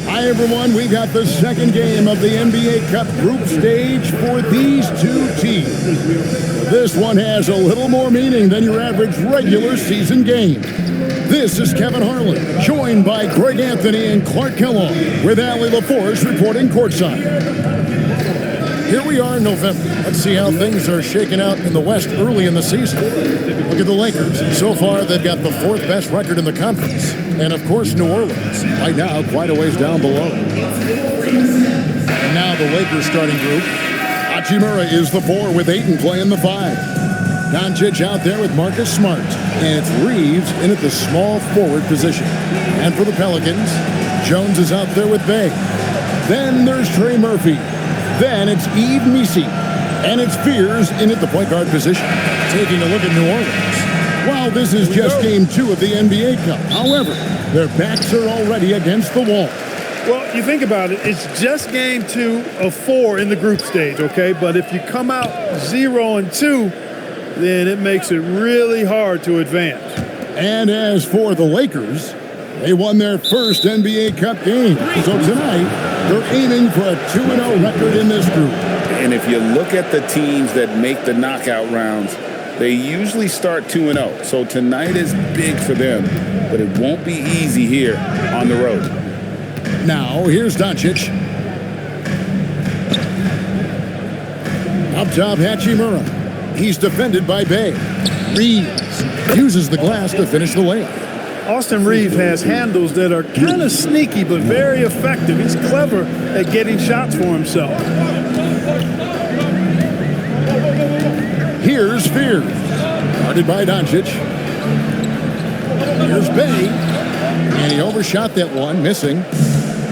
Hi, everyone. We got the second game of the NBA Cup group stage for these two teams. This one has a little more meaning than your average regular season game. This is Kevin Harlan, joined by Greg Anthony and Clark Kellogg, with Allie LaForce reporting courtside. Here we are in November. Let's see how things are shaking out in the West early in the season. Look at the Lakers. So far, they've got the fourth best record in the conference. And, of course, New Orleans, right now, quite a ways down below. And now the Lakers starting group. Hachimura is the 4 with Ayton playing the 5. Dončić out there with Marcus Smart. And it's Reeves in at the small forward position. And for the Pelicans, Jones is out there with Bay. Then there's Trey Murphy. Then it's Yves Missi. And it's Fears in at the point guard position. Taking a look at New Orleans. Well, this is just game 2 of the NBA Cup. However, their backs are already against the wall. Well, you think about it, it's just game 2 of 4 in the group stage, okay? But if you come out 0-2, then it makes it really hard to advance. And as for the Lakers, they won their first NBA Cup game. So tonight, they're aiming for a 2-0 record in this group. And if you look at the teams that make the knockout rounds, they usually start 2-0. So tonight is big for them, but it won't be easy here on the road. Now, here's Dončić. Up top, Hachimura. He's defended by Bay. Reeves uses the glass to finish the layup. Austin Reeves has handles that are kind of sneaky but very effective. He's clever at getting shots for himself. Here's Fears. Guarded by Dončić. Here's Bay. And he overshot that one, missing.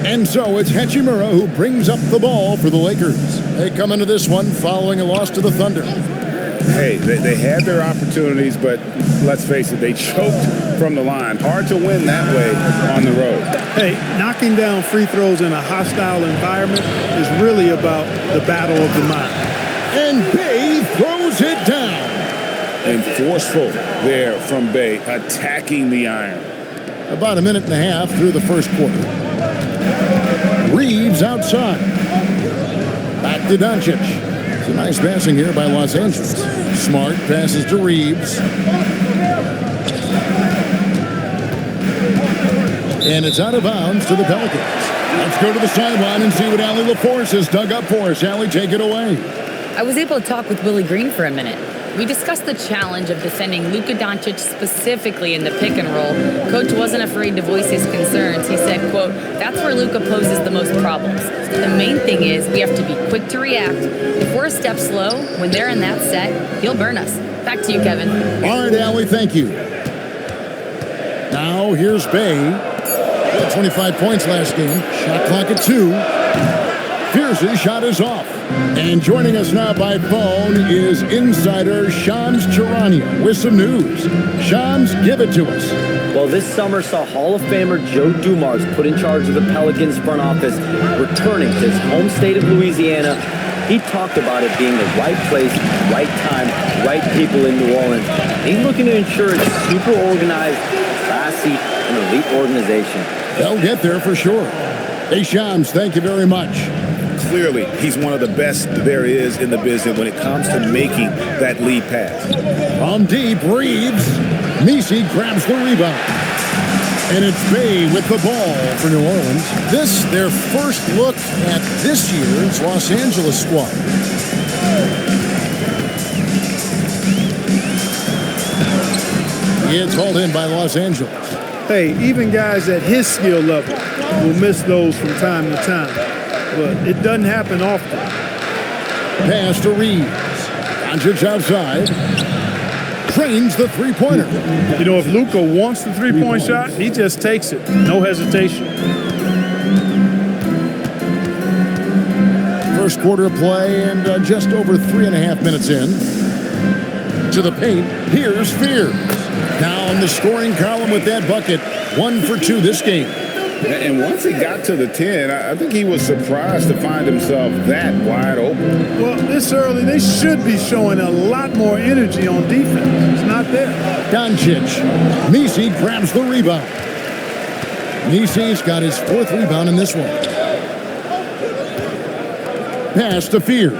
And so it's Hachimura who brings up the ball for the Lakers. They come into this one following a loss to the Thunder. Hey, they had their opportunities, but let's face it, they choked from the line. Hard to win that way on the road. Hey, knocking down free throws in a hostile environment is really about the battle of the mind. And Bay throws it down. And forceful there from Bay, attacking the iron. About a minute and a half through the first quarter. Reeves outside. Back to Dončić. It's a nice passing here by Los Angeles. Smart passes to Reeves. And it's out of bounds to the Pelicans. Let's go to the sideline and see what Allie LaForce has dug up for us. Allie, take it away. I was able to talk with Willie Green for a minute. We discussed the challenge of defending Luka Dončić specifically in the pick and roll. Coach wasn't afraid to voice his concerns. He said, quote, "That's where Luka poses the most problems. The main thing is we have to be quick to react. If we're a step slow, when they're in that set, he'll burn us." Back to you, Kevin. All right, Allie, thank you. Now here's Bay. He had 25 points last game. Shot clock at 2. Fears' shot is off. And joining us now by phone is insider Shams Charania with some news. Shams, give it to us. Well, this summer saw Hall of Famer Joe Dumars put in charge of the Pelicans front office, returning to his home state of Louisiana. He talked about it being the right place, right time, right people in New Orleans. He's looking to ensure it's super organized, classy, and elite organization. They'll get there for sure. Hey, Shams, thank you very much. Clearly, he's one of the best there is in the business when it comes to making that lead pass. From deep, Reeves. Missi grabs the rebound. And it's Bay with the ball for New Orleans. This, their first look at this year's Los Angeles squad. It's hauled in by Los Angeles. Hey, even guys at his skill level will miss those from time to time. But it doesn't happen often. Pass to Reeves. Dončić outside. Trains the three-pointer. You know, if Luka wants the three-point shot, he just takes it. No hesitation. first quarter of play and just over 3.5 minutes in. To the paint, here's Fears. Now in the scoring column with that bucket, 1 for 2 this game. And once he got to the 10, I think he was surprised to find himself that wide open. Well, this early, they should be showing a lot more energy on defense. It's not there. Dončić. Messi grabs the rebound. Messi's got his 4th rebound in this one. Pass to Fears.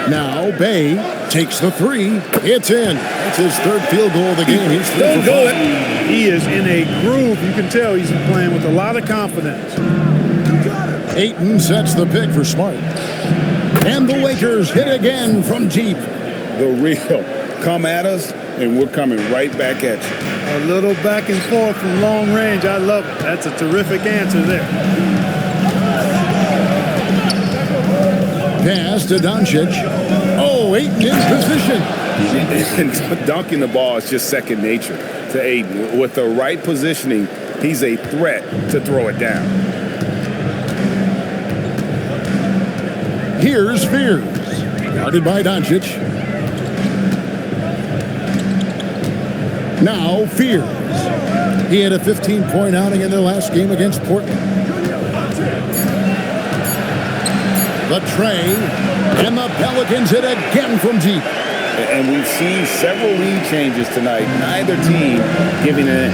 Now Bay takes the 3. It's in. That's his 3rd field goal of the game. He's 3 for 5. He is in a groove. You can tell he's playing with a lot of confidence. Ayton sets the pick for Smart. And the Lakers hit again from deep. The real. Come at us, and we're coming right back at you. A little back and forth from long range. I love it. That's a terrific answer there. Pass to Dončić. Oh, Ayton in position. And dunking the ball is just second nature to Ayton. With the right positioning, he's a threat to throw it down. Here's Fears. Guarded by Dončić. Now Fears. He had a 15-point outing in their last game against Portland. The tray, and the Pelicans hit again from deep. And we've seen several lead changes tonight. Neither team giving an inch.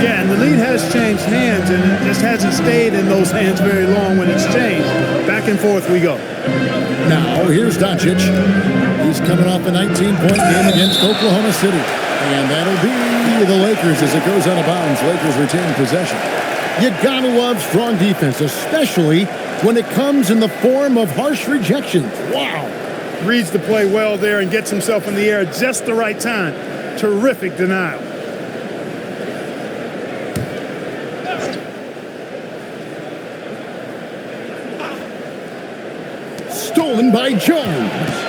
Yeah, and the lead has changed hands, and it just hasn't stayed in those hands very long when it's changed. Back and forth we go. Now, here's Dončić. He's coming off a 19-point game against Oklahoma City. And that'll be the Lakers as it goes out of bounds. Lakers retain possession. You gotta love strong defense, especially when it comes in the form of harsh rejections. Wow. Reads the play well there and gets himself in the air at just the right time. Terrific denial. Stolen by Jones.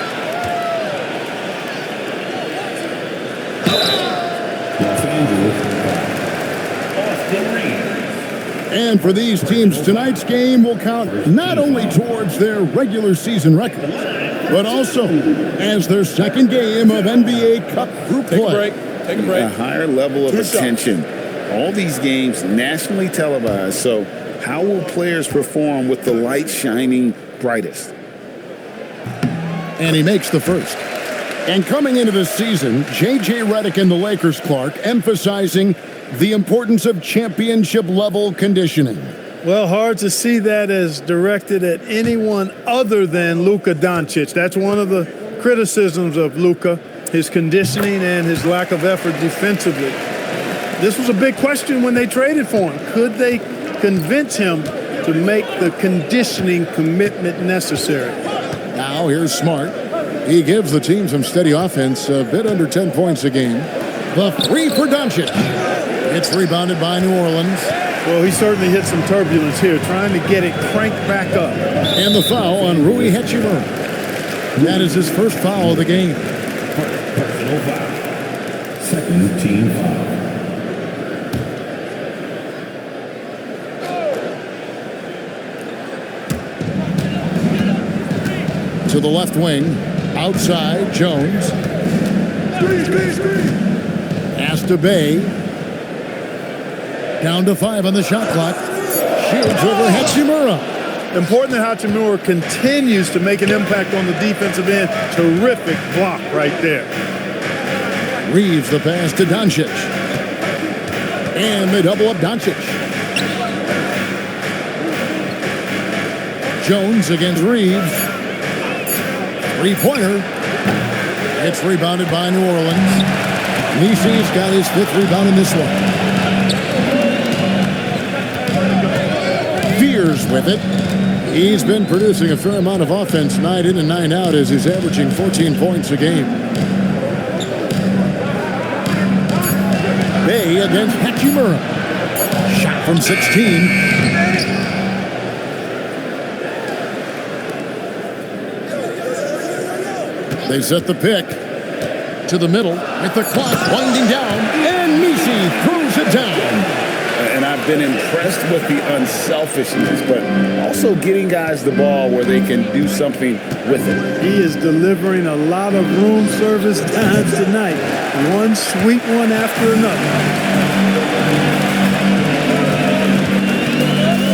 And for these teams, tonight's game will count not only towards their regular season records, but also as their second game of NBA Cup group play. Take a break. A higher level of attention. All these games nationally televised, so how will players perform with the light shining brightest? And he makes the first. And coming into the season, J.J. Redick and the Lakers Clark emphasizing the importance of championship-level conditioning. Well, hard to see that as directed at anyone other than Luka Dončić. That's one of the criticisms of Luka, his conditioning and his lack of effort defensively. This was a big question when they traded for him. Could they convince him to make the conditioning commitment necessary? Now here's Smart. He gives the team some steady offense, a bit under 10 points a game. The 3 for Dončić. It's rebounded by New Orleans. Well, he certainly hit some turbulence here, trying to get it cranked back up. And the foul on Rui Hachimura. That is his first foul of the game. Personal foul. Second team foul. To the left wing. Outside, Jones. Pass to Bay. Down to 5 on the shot clock. Shields over Hachimura. Important that Hachimura continues to make an impact on the defensive end. Terrific block right there. Reeves the pass to Dončić. And they double up Dončić. Jones against Reeves. Three-pointer. It's rebounded by New Orleans. Messi's got his 5th rebound in this one. Fears with it. He's been producing a fair amount of offense night in and night out as he's averaging 14 points a game. Bay against Hachimura. Shot from 16. They set the pick to the middle with the clock winding down, and Messi throws it down. And I've been impressed with the unselfishness, but also getting guys the ball where they can do something with it. He is delivering a lot of room service times tonight. One sweet one after another.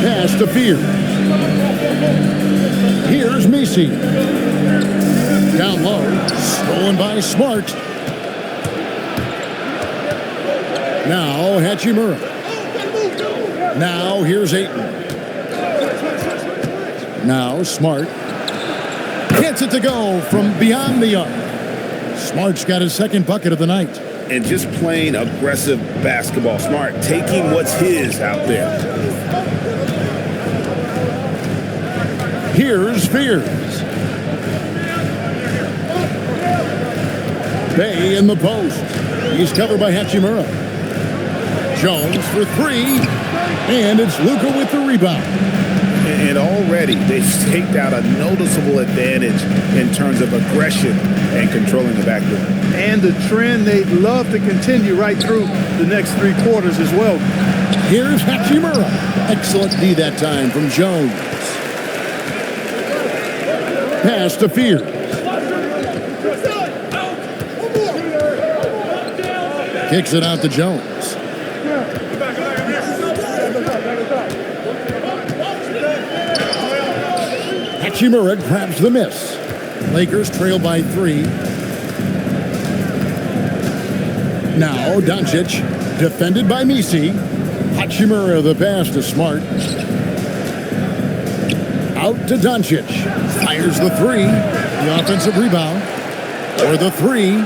Pass to Fear. Here's Misi. Down low, stolen by Smart. Now Hachimura. Now here's Ayton. Now Smart. Gets it to go from beyond the arc. Smart's got his second bucket of the night. And just playing aggressive basketball. Smart taking what's his out there. Here's Fears. Bay in the post. He's covered by Hachimura. Jones for three. And it's Luka with the rebound. And already they've staked out a noticeable advantage in terms of aggression and controlling the backcourt. And the trend they'd love to continue right through the next 3 quarters as well. Here's Hachimura. Excellent D that time from Jones. Pass to Fear. Kicks it out to Jones. Hachimura grabs the miss. Lakers trail by 3. Now Dončić, defended by Misi. Hachimura the pass to Smart. Out to Dončić. Fires the 3. The offensive rebound. For the 3.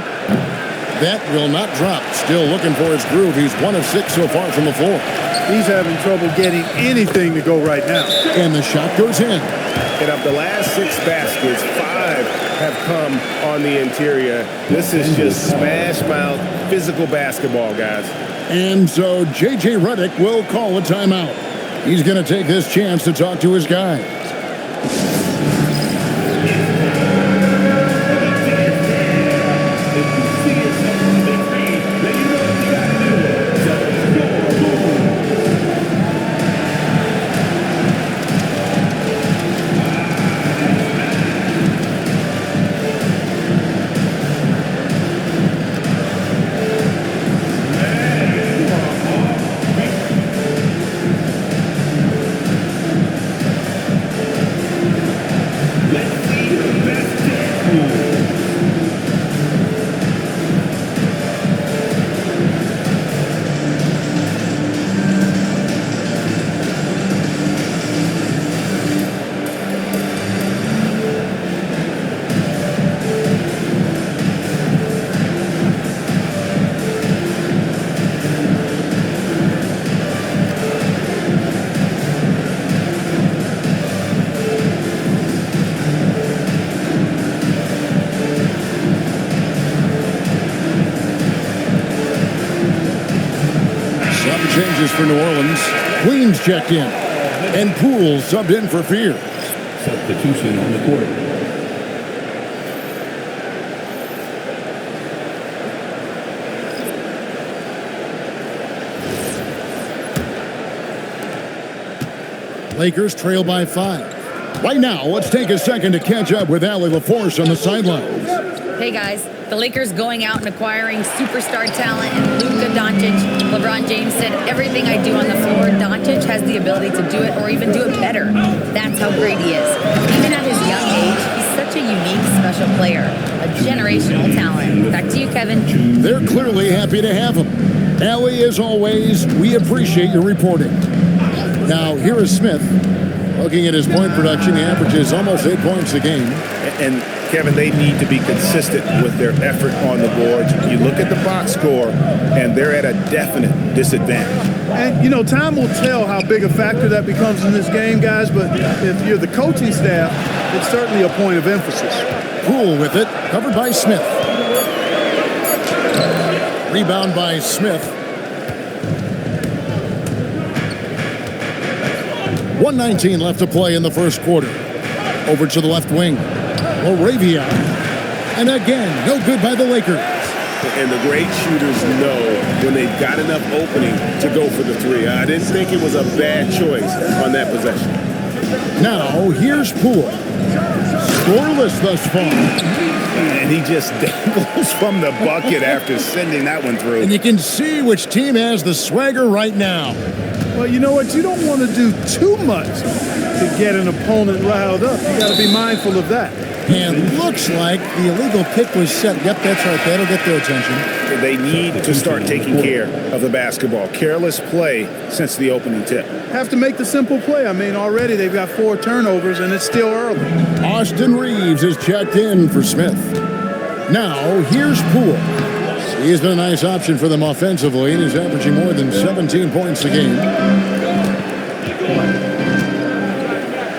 That will not drop. Still looking for his groove. He's 1 of 6 so far from the floor. He's having trouble getting anything to go right now. And the shot goes in. And of the last 6 baskets, 5 have come on the interior. This is just smash mouth, physical basketball, guys. And so J.J. Redick will call a timeout. He's going to take this chance to talk to his guys. Changes for New Orleans. Queens checked in. And Poole subbed in for Fear. Substitution on the court. Lakers trail by 5. Right now, let's take a second to catch up with Allie LaForce on the sidelines. Hey guys, the Lakers going out and acquiring superstar talent in Luka Dončić. LeBron James said, everything I do on the floor, Dončić has the ability to do it or even do it better. That's how great he is. Even at his young age, he's such a unique, special player. A generational talent. Back to you, Kevin. They're clearly happy to have him. Allie, as always, we appreciate your reporting. Now, here is Smith. Looking at his point production, he averages almost 8 points a game. And Kevin, they need to be consistent with their effort on the boards. You look at the box score, and they're at a definite disadvantage. And, you know, time will tell how big a factor that becomes in this game, guys, but if you're the coaching staff, it's certainly a point of emphasis. Poole with it, covered by Smith. Rebound by Smith. 1:19 left to play in the first quarter. Over to the left wing. Laravia. And again, no good by the Lakers. And the great shooters know when they've got enough opening to go for the three. I didn't think it was a bad choice on that possession. Now, here's Poole. Scoreless thus far. And he just dangles from the bucket after sending that one through. And you can see which team has the swagger right now. Well, you know what? You don't want to do too much to get an opponent riled up. You got to be mindful of that. And looks like the illegal pick was set. Yep, that's right. That'll get their attention. They need to start taking care of the basketball. Careless play since the opening tip. Have to make the simple play. I mean, already they've got 4 turnovers, and it's still early. Austin Reeves is checked in for Smith. Now, here's Poole. He's been a nice option for them offensively, and he's averaging more than 17 points a game.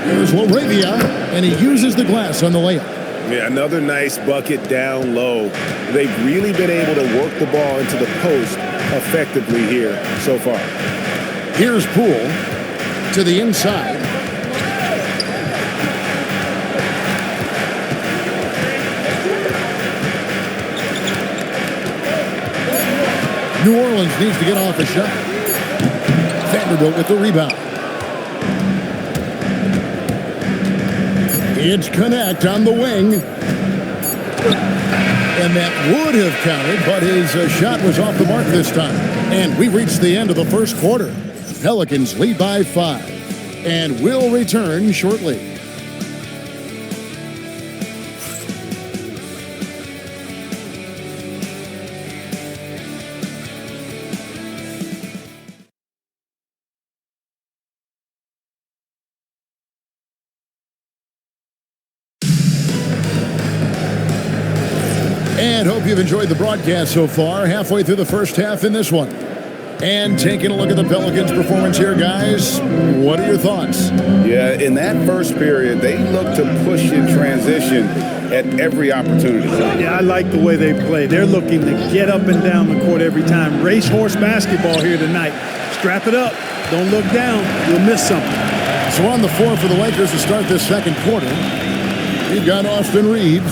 Here's Laravia, and he uses the glass on the layup. Yeah, another nice bucket down low. They've really been able to work the ball into the post effectively here so far. Here's Poole to the inside. New Orleans needs to get off a shot. Vanderbilt with the rebound. It's Connect on the wing. And that would have counted, but his shot was off the mark this time. And we reached the end of the first quarter. Pelicans lead by 5. And will return shortly. And hope you've enjoyed the broadcast so far. Halfway through the first half in this one. And taking a look at the Pelicans' performance here, guys. What are your thoughts? Yeah, in that first period, they looked to push in transition at every opportunity. Yeah, I like the way they play. They're looking to get up and down the court every time. Racehorse basketball here tonight. Strap it up. Don't look down. You'll miss something. So on the floor for the Lakers to start this second quarter, we've got Austin Reeves.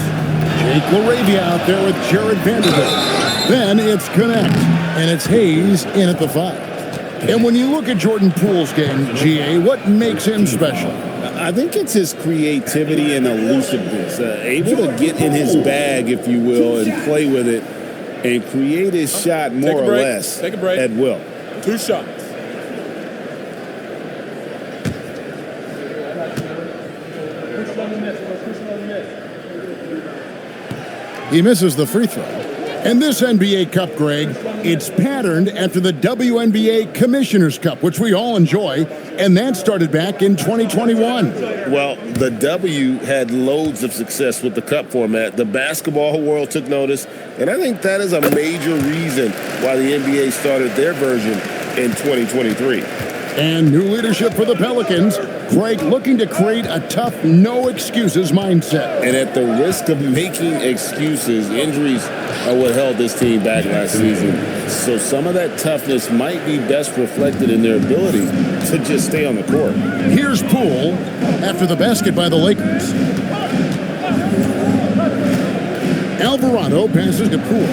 Jake Laravia out there with Jared Vanderbilt. Then it's Connect, and it's Hayes in at the 5. And when you look at Jordan Poole's game, GA, what makes him special? I think it's his creativity and elusiveness. Able to get in his bag, if you will, and play with it and create his shot more or less at will. 2 shots. He misses the free throw. And this NBA Cup, Greg, it's patterned after the WNBA Commissioner's Cup, which we all enjoy, and that started back in 2021. Well, the W had loads of success with the Cup format. The basketball world took notice, and I think that is a major reason why the NBA started their version in 2023. And new leadership for the Pelicans. Greg looking to create a tough, no-excuses mindset. And at the risk of making excuses, injuries are what held this team back last season. So some of that toughness might be best reflected in their ability to just stay on the court. Here's Poole after the basket by the Lakers. Alvarado passes to Poole.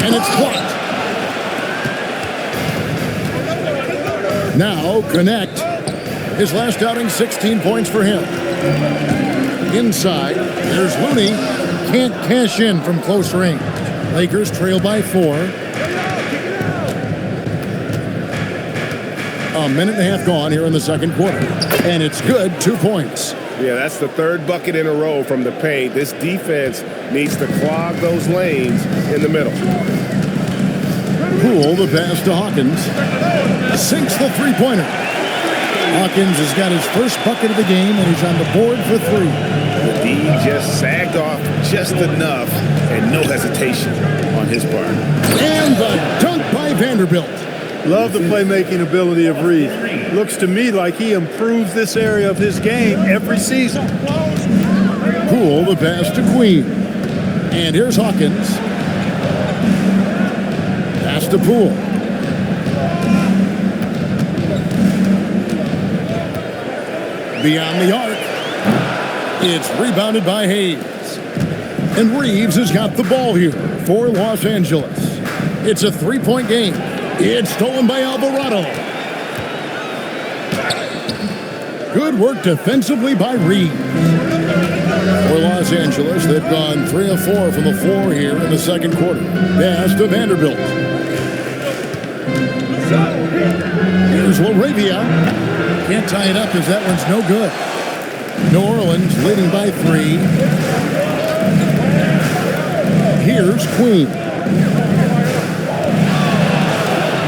And it's blocked. Now, Connect. His last outing, 16 points for him. Inside, there's Looney. Can't cash in from close range. Lakers trail by 4. A minute and a half gone here in the second quarter. And it's good, 2 points. Yeah, that's the third bucket in a row from the paint. This defense needs to clog those lanes in the middle. Poole, the pass to Hawkins. Sinks the three-pointer. Hawkins has got his first bucket of the game, and he's on the board for 3. The D just sagged off just enough, and no hesitation on his part. And the dunk by Vanderbilt. Love the playmaking ability of Reed. Looks to me like he improves this area of his game every season. Poole, the pass to Queen. And here's Hawkins. Pass to Poole. Beyond the arc. It's rebounded by Hayes. And Reeves has got the ball here for Los Angeles. It's a three-point game. It's stolen by Alvarado. Good work defensively by Reeves. For Los Angeles, they've gone 3 of 4 from the floor here in the second quarter. Pass to Vanderbilt. Here's LaRavia. Can't tie it up as that one's no good. New Orleans leading by 3. Here's Queen.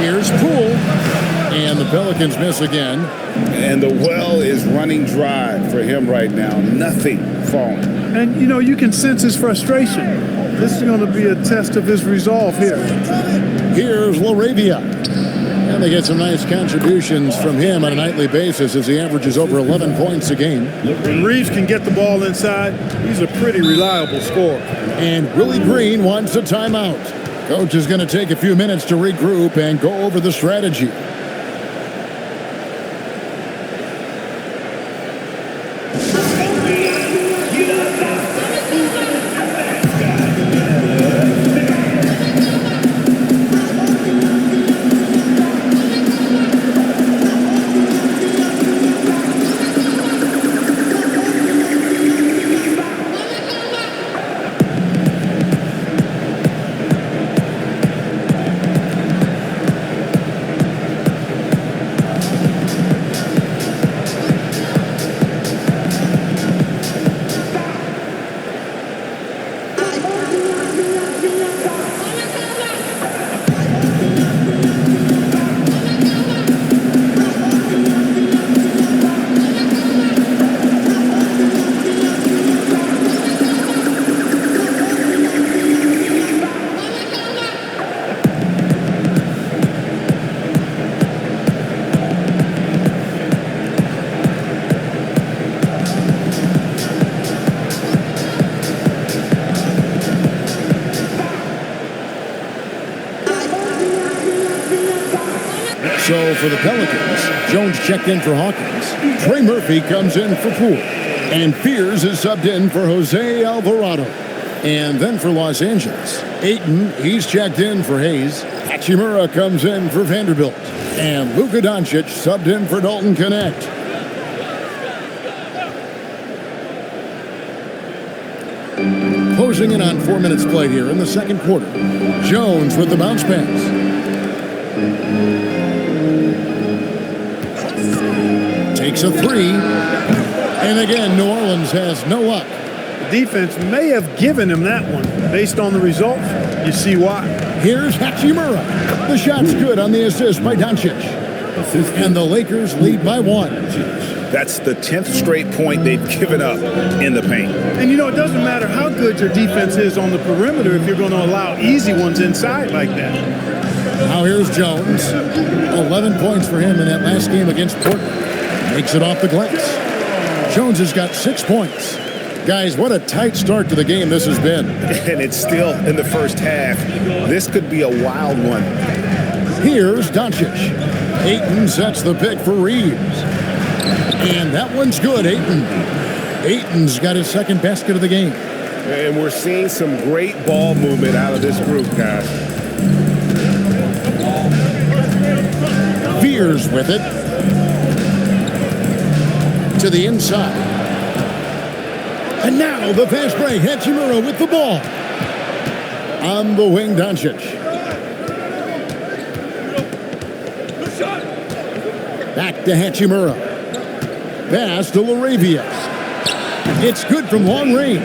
Here's Poole. And the Pelicans miss again. And the well is running dry for him right now. Nothing falling. And, you know, you can sense his frustration. This is going to be a test of his resolve here. Here's LaRavia. And they get some nice contributions from him on a nightly basis as he averages over 11 points a game. When Reeves can get the ball inside, he's a pretty reliable scorer. And Willie Green wants a timeout. Coach is going to take a few minutes to regroup and go over the strategy. So for the Pelicans, Jones checked in for Hawkins. Trey Murphy comes in for Poole. And Fears is subbed in for Jose Alvarado. And then for Los Angeles, Ayton, he's checked in for Hayes. Hachimura comes in for Vanderbilt. And Luka Dončić subbed in for Dalton Connect. Closing in on 4 minutes played here in the second quarter. Jones with the bounce pass. Takes a 3. And again, New Orleans has no luck. The defense may have given him that one. Based on the results, you see why. Here's Hachimura. The shot's good on the assist by Dončić. And the Lakers lead by 1. That's the 10th straight point they've given up in the paint. And, you know, it doesn't matter how good your defense is on the perimeter if you're going to allow easy ones inside like that. Now here's Jones. 11 points for him in that last game against Portland. Makes it off the glass. Jones has got 6 points. Guys, what a tight start to the game this has been. And it's still in the first half. This could be a wild one. Here's Dončić. Ayton sets the pick for Reeves. And that one's good, Ayton. Ayton's got his second basket of the game. And we're seeing some great ball movement out of this group, guys. Fears with it. To the inside. And now the fast break. Hachimura with the ball. On the wing, Dončić. Back to Hachimura. Pass to LaRavia. It's good from long range.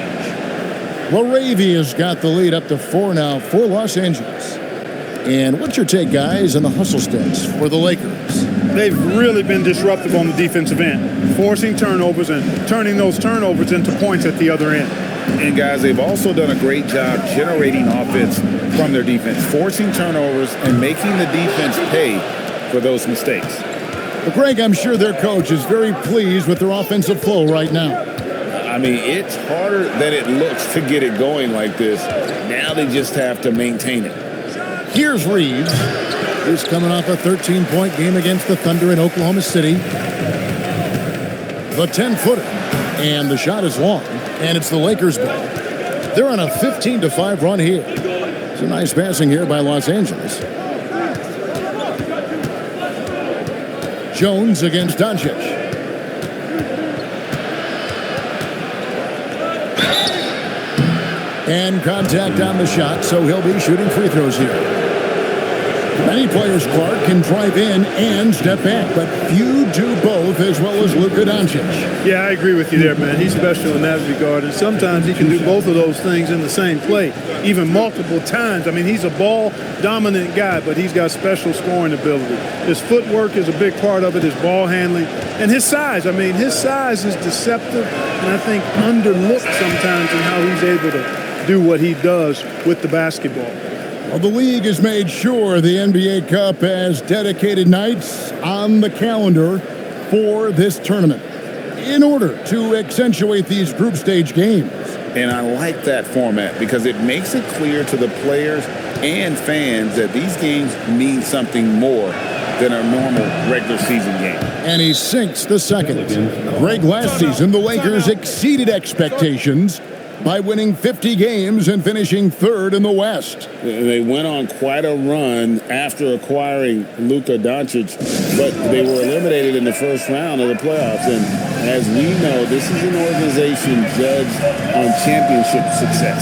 LaRavia's got the lead up to 4 now for Los Angeles. And what's your take, guys, on the hustle stats for the Lakers? They've really been disruptive on the defensive end, forcing turnovers and turning those turnovers into points at the other end. And, guys, they've also done a great job generating offense from their defense, forcing turnovers and making the defense pay for those mistakes. Well, Greg, I'm sure their coach is very pleased with their offensive flow right now. I mean, it's harder than it looks to get it going like this. Now they just have to maintain it. Here's Reeves. He's coming off a 13-point game against the Thunder in Oklahoma City. The 10-footer. And the shot is long, and it's the Lakers' ball. They're on a 15-5 run here. It's a nice passing here by Los Angeles. Jones against Dončić. And contact on the shot, so he'll be shooting free throws here. Many players, Clark, can drive in and step back, but few do both as well as Luka Dončić. Yeah, I agree with you there, man. He's special in that regard, and sometimes he can do both of those things in the same play, even multiple times. I mean, he's a ball-dominant guy, but he's got special scoring ability. His footwork is a big part of it, his ball handling, and his size. I mean, his size is deceptive, and I think underlooked sometimes in how he's able to do what he does with the basketball. Well, the league has made sure the NBA Cup has dedicated nights on the calendar for this tournament in order to accentuate these group stage games. And I like that format because it makes it clear to the players and fans that these games mean something more than a normal regular season game. And he sinks the second. Greg, last season, the Lakers exceeded expectations by winning 50 games and finishing third in the West. They went on quite a run after acquiring Luka Dončić, but they were eliminated in the first round of the playoffs. And as we know, this is an organization judged on championship success.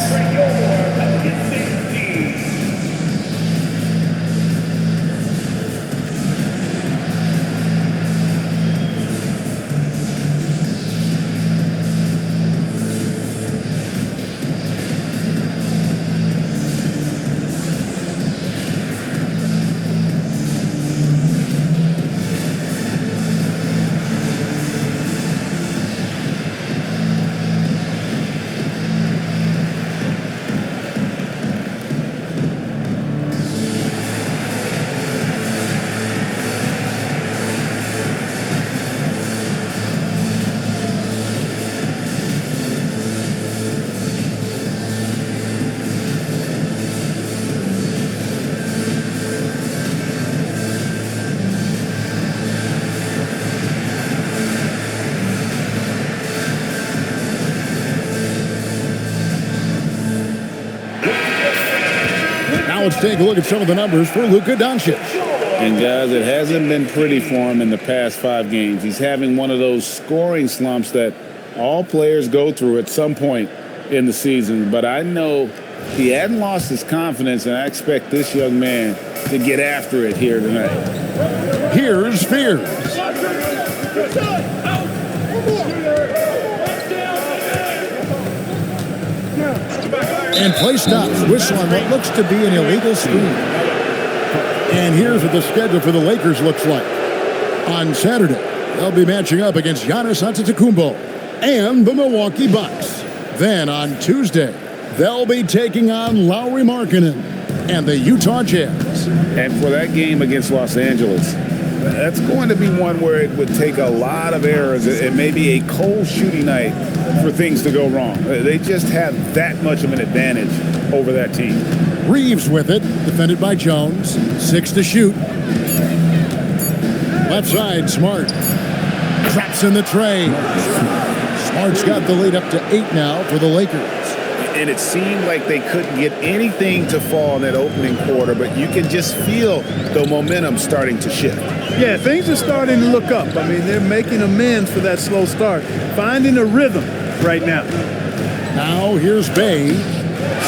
Now let's take a look at some of the numbers for Luka Dončić. And guys, it hasn't been pretty for him in the past 5 games. He's having one of those scoring slumps that all players go through at some point in the season. But I know he hadn't lost his confidence, and I expect this young man to get after it here tonight. Here's Spears. And play stops. Whistle on what looks to be an illegal screen. And here's what the schedule for the Lakers looks like. On Saturday, they'll be matching up against Giannis Antetokounmpo and the Milwaukee Bucks. Then on Tuesday, they'll be taking on Lauri Markkanen and the Utah Jazz. And for that game against Los Angeles, that's going to be one where it would take a lot of errors and maybe a cold shooting night for things to go wrong. They just have that much of an advantage over that team. Reeves with it, defended by Jones. 6 to shoot. Left side, Smart. Drops in the tray. Smart's got the lead up to 8 now for the Lakers. And it seemed like they couldn't get anything to fall in that opening quarter, but you can just feel the momentum starting to shift. Yeah, things are starting to look up. I mean, they're making amends for that slow start, finding a rhythm right now. Now here's Bay.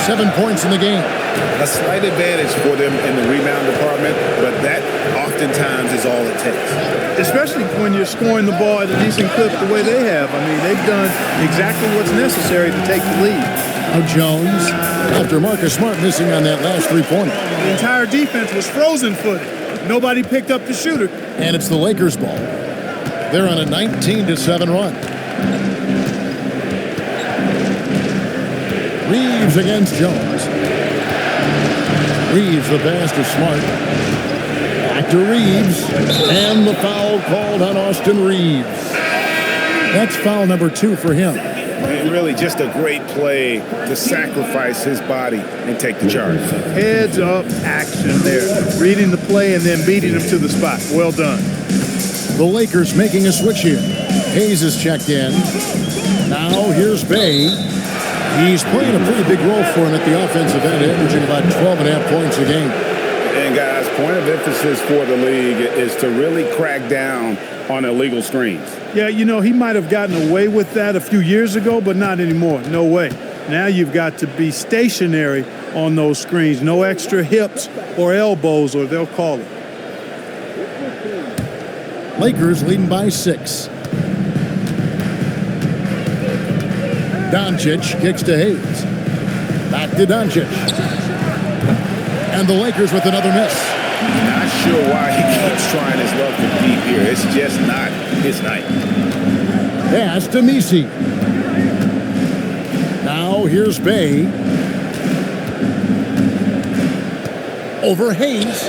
7 points in the game. A slight advantage for them in the rebound department, but that oftentimes is all it takes. Especially when you're scoring the ball at a decent clip the way they have. I mean, they've done exactly what's necessary to take the lead. Now Jones, after Marcus Smart missing on that last 3-pointer. The entire defense was frozen-footed. Nobody picked up the shooter. And it's the Lakers' ball. They're on a 19-7 run. Reeves against Jones. Reeves, the pass to Smart. Back to Reeves. And the foul called on Austin Reeves. That's foul number 2 for him. And really just a great play to sacrifice his body and take the charge. Heads-up action there. Reading the play and then beating him to the spot. Well done. The Lakers making a switch here. Hayes is checked in. Now here's Bay. He's playing a pretty big role for him at the offensive end, averaging about 12.5 points a game. And guys, point of emphasis for the league is to really crack down on illegal screens. Yeah, you know, he might have gotten away with that a few years ago, but not anymore. No way. Now you've got to be stationary on those screens. No extra hips or elbows, or they'll call it. Lakers leading by 6. Dončić kicks to Hayes. Back to Dončić. And the Lakers with another miss. Not sure why he keeps trying his luck from deep here. It's just not his night. Pass to Messi. Now here's Bay. Over Hayes.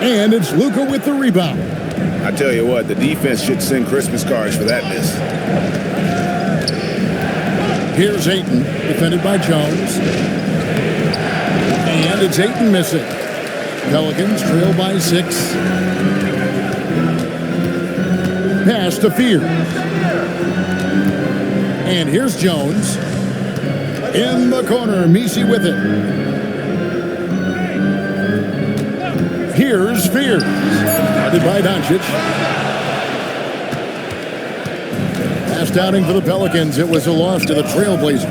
And it's Luka with the rebound. I tell you what, the defense should send Christmas cards for that miss. Here's Ayton, defended by Jones. And it's Ayton missing. Pelicans trail by 6. Pass to Fear. And here's Jones. In the corner, Messi with it. Here's Fear. Guarded by Dončić. Last outing for the Pelicans. It was a loss to the Trailblazers.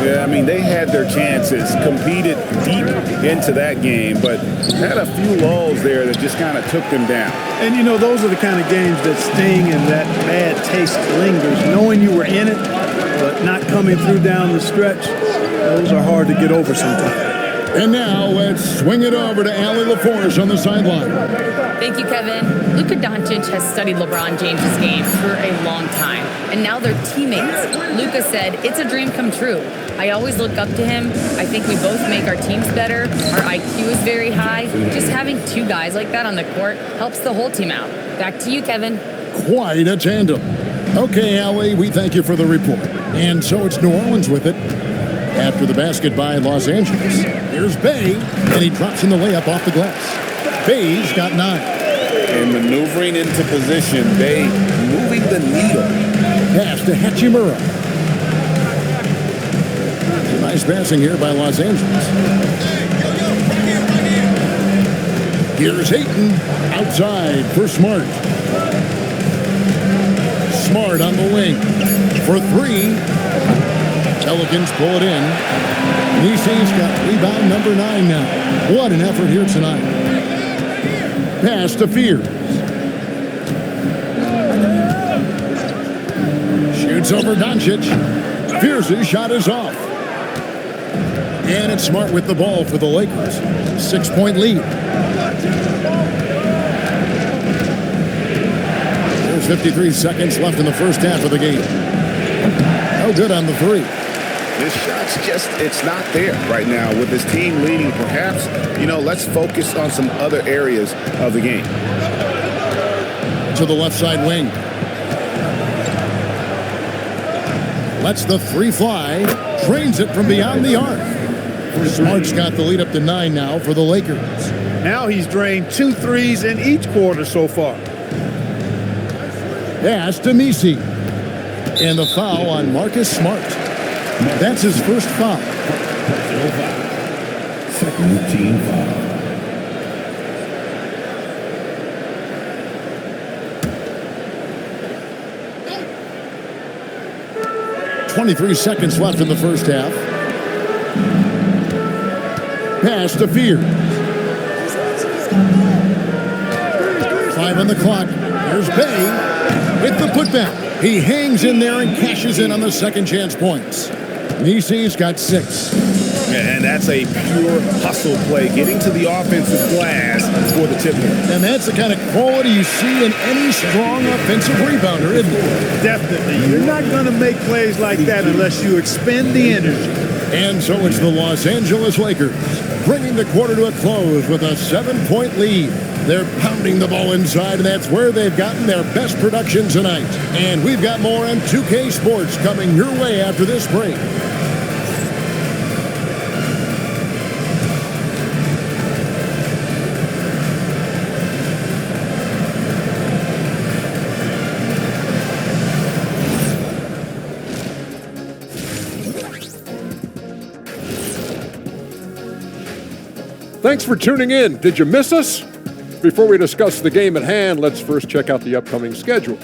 Yeah, I mean, they had their chances, competed deep into that game, but had a few lulls there that just kind of took them down. And, you know, those are the kind of games that sting and that bad taste lingers. Knowing you were in it, but not coming through down the stretch, those are hard to get over sometimes. And now let's swing it over to Allie LaForce on the sideline. Thank you, Kevin. Luka Dončić has studied LeBron James' game for a long time, and now they're teammates. Luka said, "It's a dream come true. I always look up to him. I think we both make our teams better. Our IQ is very high. Just having two guys like that on the court helps the whole team out." Back to you, Kevin. Quite a tandem. Okay, Allie, we thank you for the report. And so it's New Orleans with it. After the basket by Los Angeles. Here's Bay, and he drops in the layup off the glass. Bay's got 9. And maneuvering into position, Bay moving the needle. Pass to Hachimura. Nice passing here by Los Angeles. Here's Ayton outside for Smart. Smart on the wing for 3. Pelicans pull it in. Nisi's got rebound number 9 now. What an effort here tonight. Pass to Fear. Shoots over Dončić. Fears' shot is off. And it's Smart with the ball for the Lakers. 6-point lead. There's 53 seconds left in the first half of the game. No good on the 3. This shot's just, it's not there right now with this team leading. Perhaps, you know, let's focus on some other areas of the game. To the left side wing. Lets the 3 fly. Drains it from beyond the arc. Smart's got the lead up to 9 now for the Lakers. Now he's drained 2 threes in each quarter so far. Pass to Messi. And the foul on Marcus Smart. That's his first foul. Second team foul. .23 seconds left in the first half. Pass to Fear. 5 on the clock. Here's Bay with the putback. He hangs in there and cashes in on the second chance points. Nisi's got 6. And that's a pure hustle play, getting to the offensive glass for the tip. And that's the kind of quality you see in any strong offensive rebounder, isn't it? Definitely. You're not going to make plays like that unless you expend the energy. And so it's the Los Angeles Lakers bringing the quarter to a close with a 7-point lead. They're pounding the ball inside, and that's where they've gotten their best production tonight. And we've got more on 2K Sports coming your way after this break. Thanks for tuning in. Did you miss us? Before we discuss the game at hand, let's first check out the upcoming schedule.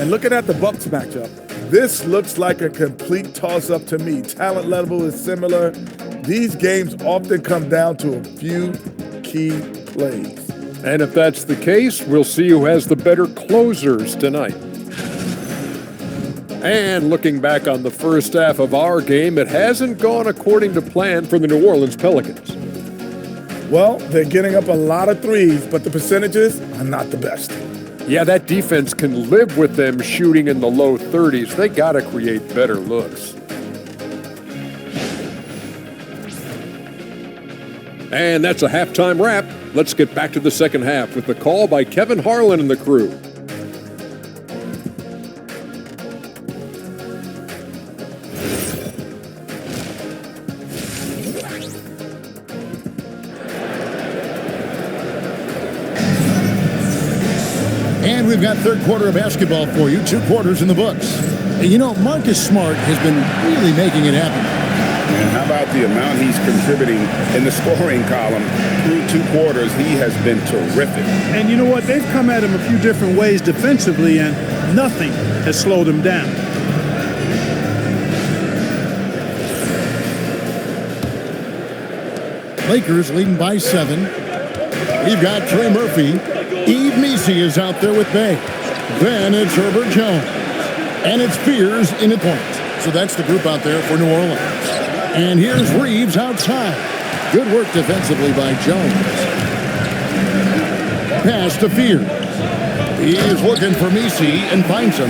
And looking at the Bucks matchup, this looks like a complete toss-up to me. Talent level is similar. These games often come down to a few key plays. And if that's the case, we'll see who has the better closers tonight. And looking back on the first half of our game, it hasn't gone according to plan for the New Orleans Pelicans. Well, they're getting up a lot of threes, but the percentages are not the best. Yeah, that defense can live with them shooting in the low 30s. They got to create better looks. And that's a halftime wrap. Let's get back to the second half with the call by Kevin Harlan and the crew. And we've got third quarter of basketball for you, 2 quarters in the books. And you know, Marcus Smart has been really making it happen. And how about the amount he's contributing in the scoring column? Through 2 quarters, he has been terrific. And you know what? They've come at him a few different ways defensively, and nothing has slowed him down. Lakers leading by 7. We've got Trey Murphy. Eve Messi is out there with Bay. Then it's Herbert Jones. And it's Fears in the point. So that's the group out there for New Orleans. And here's Reeves outside. Good work defensively by Jones. Pass to Fears. He is looking for Messi and finds him.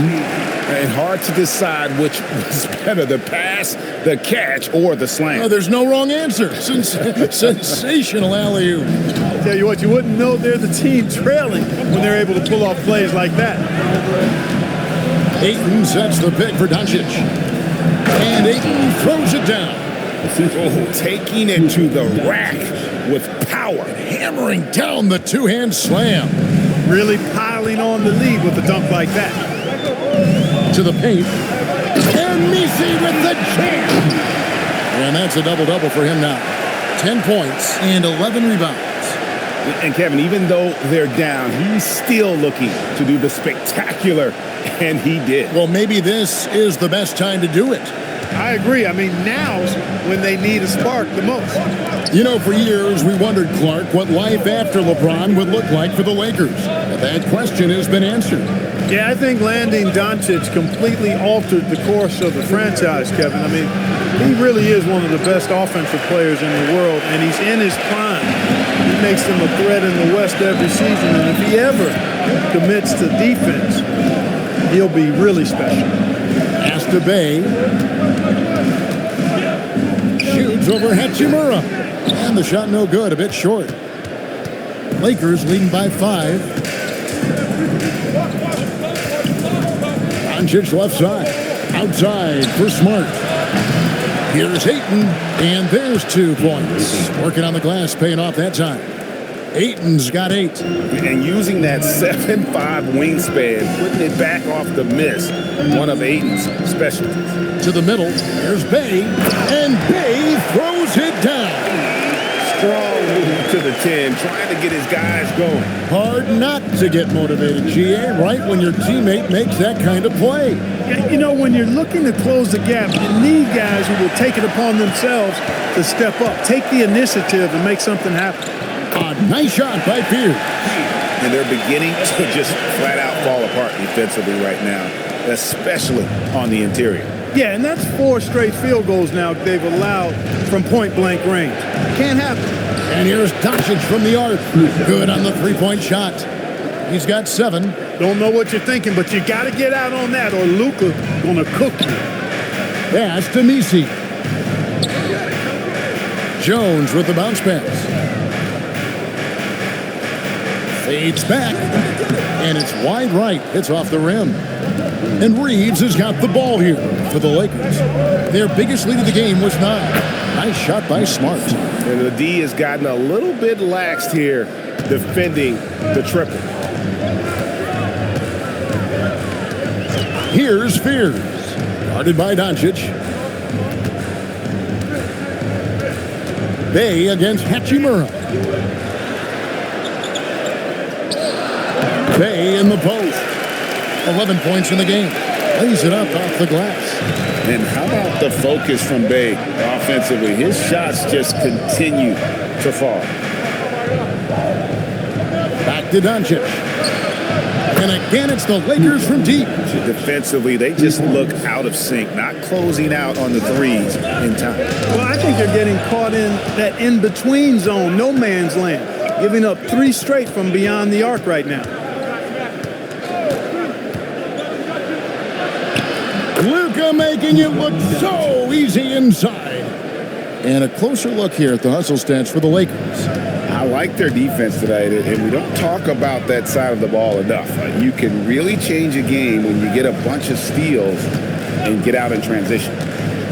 And hard to decide which was better, the pass, the catch, or the slam. Oh, there's no wrong answer. Sensational alley-oop. Tell you what, you wouldn't know they're the team trailing when they're able to pull off plays like that. Ayton sets the pick for Dončić. And Ayton throws it down. Oh, taking it to the rack with power. Hammering down the two-hand slam. Really piling on the lead with a dunk like that. To the paint. And Messi with the jam. And that's a double-double for him now. 10 points and 11 rebounds. And Kevin, even though they're down, he's still looking to do the spectacular, and he did. Well, maybe this is the best time to do it. I agree. I mean, now's when they need a spark the most. You know, for years we wondered, Clark, what life after LeBron would look like for the Lakers. But that question has been answered. Yeah, I think landing Dončić completely altered the course of the franchise, Kevin. I mean, he really is one of the best offensive players in the world, and he's in his prime. He makes them a threat in the West every season, and if he ever commits to defense, he'll be really special. Pass to Bay. Shoots over Hachimura. And the shot no good, a bit short. Lakers leading by 5. Dončić left side. Outside for Smart. Here's Ayton, and there's 2 points. Working on the glass, paying off that time. Ayton's got 8. And using that 7'5" wingspan, putting it back off the miss, one of Ayton's specialties. To the middle, here's Bay, and Bay throws it down. Strong move to the 10, trying to get his guys going. Hard not to get motivated, GA, right when your teammate makes that kind of play. You know, when you're looking to close the gap, you need guys who will take it upon themselves to step up, take the initiative, and make something happen. A nice shot by Fears. And they're beginning to just flat out fall apart defensively right now, especially on the interior. Yeah, and that's 4 straight field goals now they've allowed from point-blank range. Can't happen. And here's Dončić from the arc. Good on the 3-point shot. He's got 7. Don't know what you're thinking, but you got to get out on that or Luka gonna cook you. Pass to Messi. Jones with the bounce pass. Fades back, and it's wide right. Hits off the rim. And Reeves has got the ball here for the Lakers. Their biggest lead of the game was 9. Nice shot by Smart. And the D has gotten a little bit laxed here defending the triple. Here's Fears. Guarded by Dončić. Bay against Hachimura. Bay in the post. 11 points in the game. Lays it up off the glass. And how about the focus from Bay offensively? His shots just continue to fall. Back to Dončić. And again, it's the Lakers from deep. Defensively, they just look out of sync, not closing out on the threes in time. Well, I think they're getting caught in that in-between zone, no man's land, giving up 3 straight from beyond the arc right now. Luka making it look so easy inside. And a closer look here at the hustle stats for the Lakers. I like their defense tonight, and we don't talk about that side of the ball enough. You can really change a game when you get a bunch of steals and get out in transition.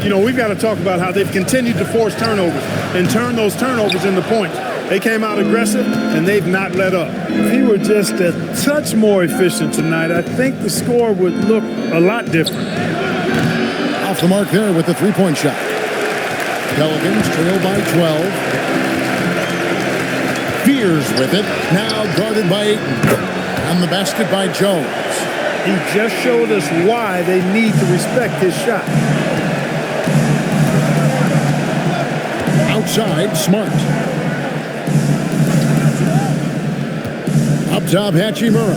You know, we've got to talk about how they've continued to force turnovers and turn those turnovers into points. They came out aggressive, and they've not let up. If he were just a touch more efficient tonight, I think the score would look a lot different. Off the mark there with the three-point shot. Pelicans trail by 12. Fears with it, now guarded by Ayton. On the basket by Jones. He just showed us why they need to respect his shot. Outside, Smart. Up top, Hachimura.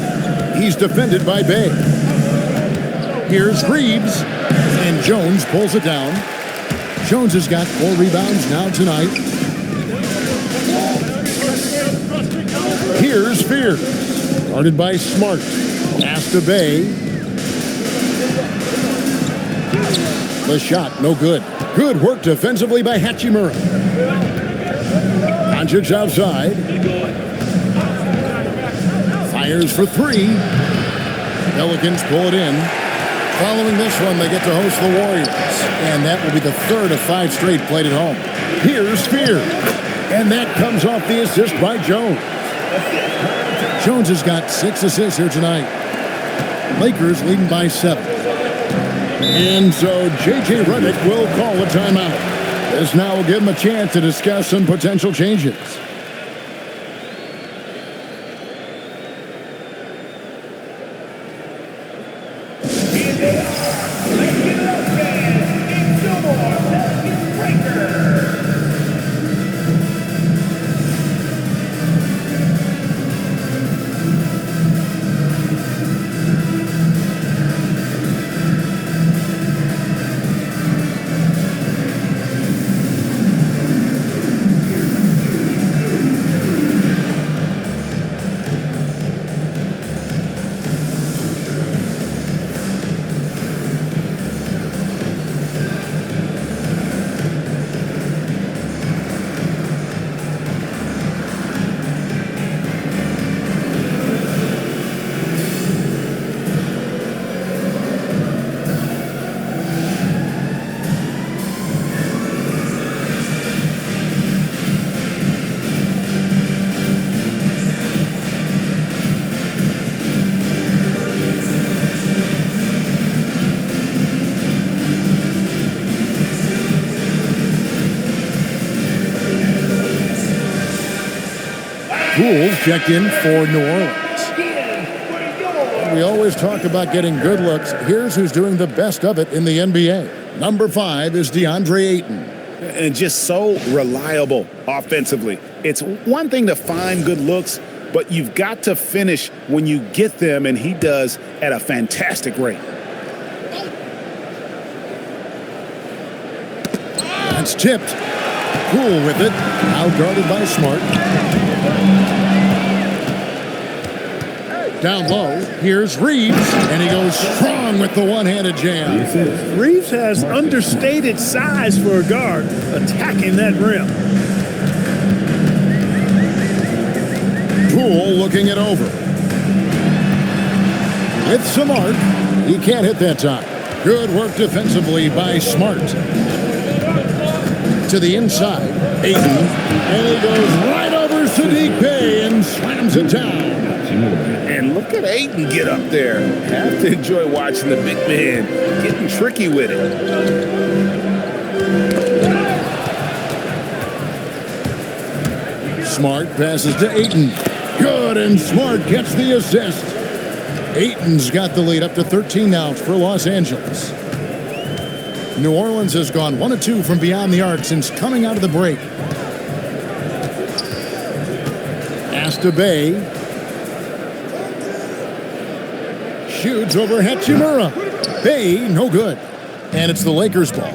He's defended by Bay. Here's Reeves. And Jones pulls it down. Jones has got 4 rebounds now tonight. Here's Fears. Guarded by Smart. Pass to Bay. The shot, no good. Good work defensively by Hachimura. Dončić outside. Fires for 3. Pelicans pull it in. Following this one, they get to host the Warriors. And that will be the 3rd of 5 straight played at home. Here's Fears. And that comes off the assist by Jones. Jones has got 6 assists here tonight. Lakers leading by 7. And so J.J. Redick will call a timeout. This now will give him a chance to discuss some potential changes. Pools checked in for New Orleans. We always talk about getting good looks. Here's who's doing the best of it in the NBA. Number 5 is DeAndre Ayton. And just so reliable offensively. It's one thing to find good looks, but you've got to finish when you get them, and he does at a fantastic rate. That's tipped. Poole with it. Out guarded by Smart. Down low, here's Reeves, and he goes strong with the one-handed jam. Reeves has understated size for a guard, attacking that rim. Poole looking it over. With Smart, he can't hit that time. Good work defensively by Smart. To the inside, Ayton, and he goes right over Saddiq Bey and slams it down. And look at Ayton get up there. Have to enjoy watching the big man getting tricky with it. Smart passes to Ayton. Good, and Smart gets the assist. Ayton's got the lead up to 13 now for Los Angeles. New Orleans has gone 1 of 2 from beyond the arc since coming out of the break. Pass to Bay. Shoots over Hachimura. Bay, no good. And it's the Lakers' ball.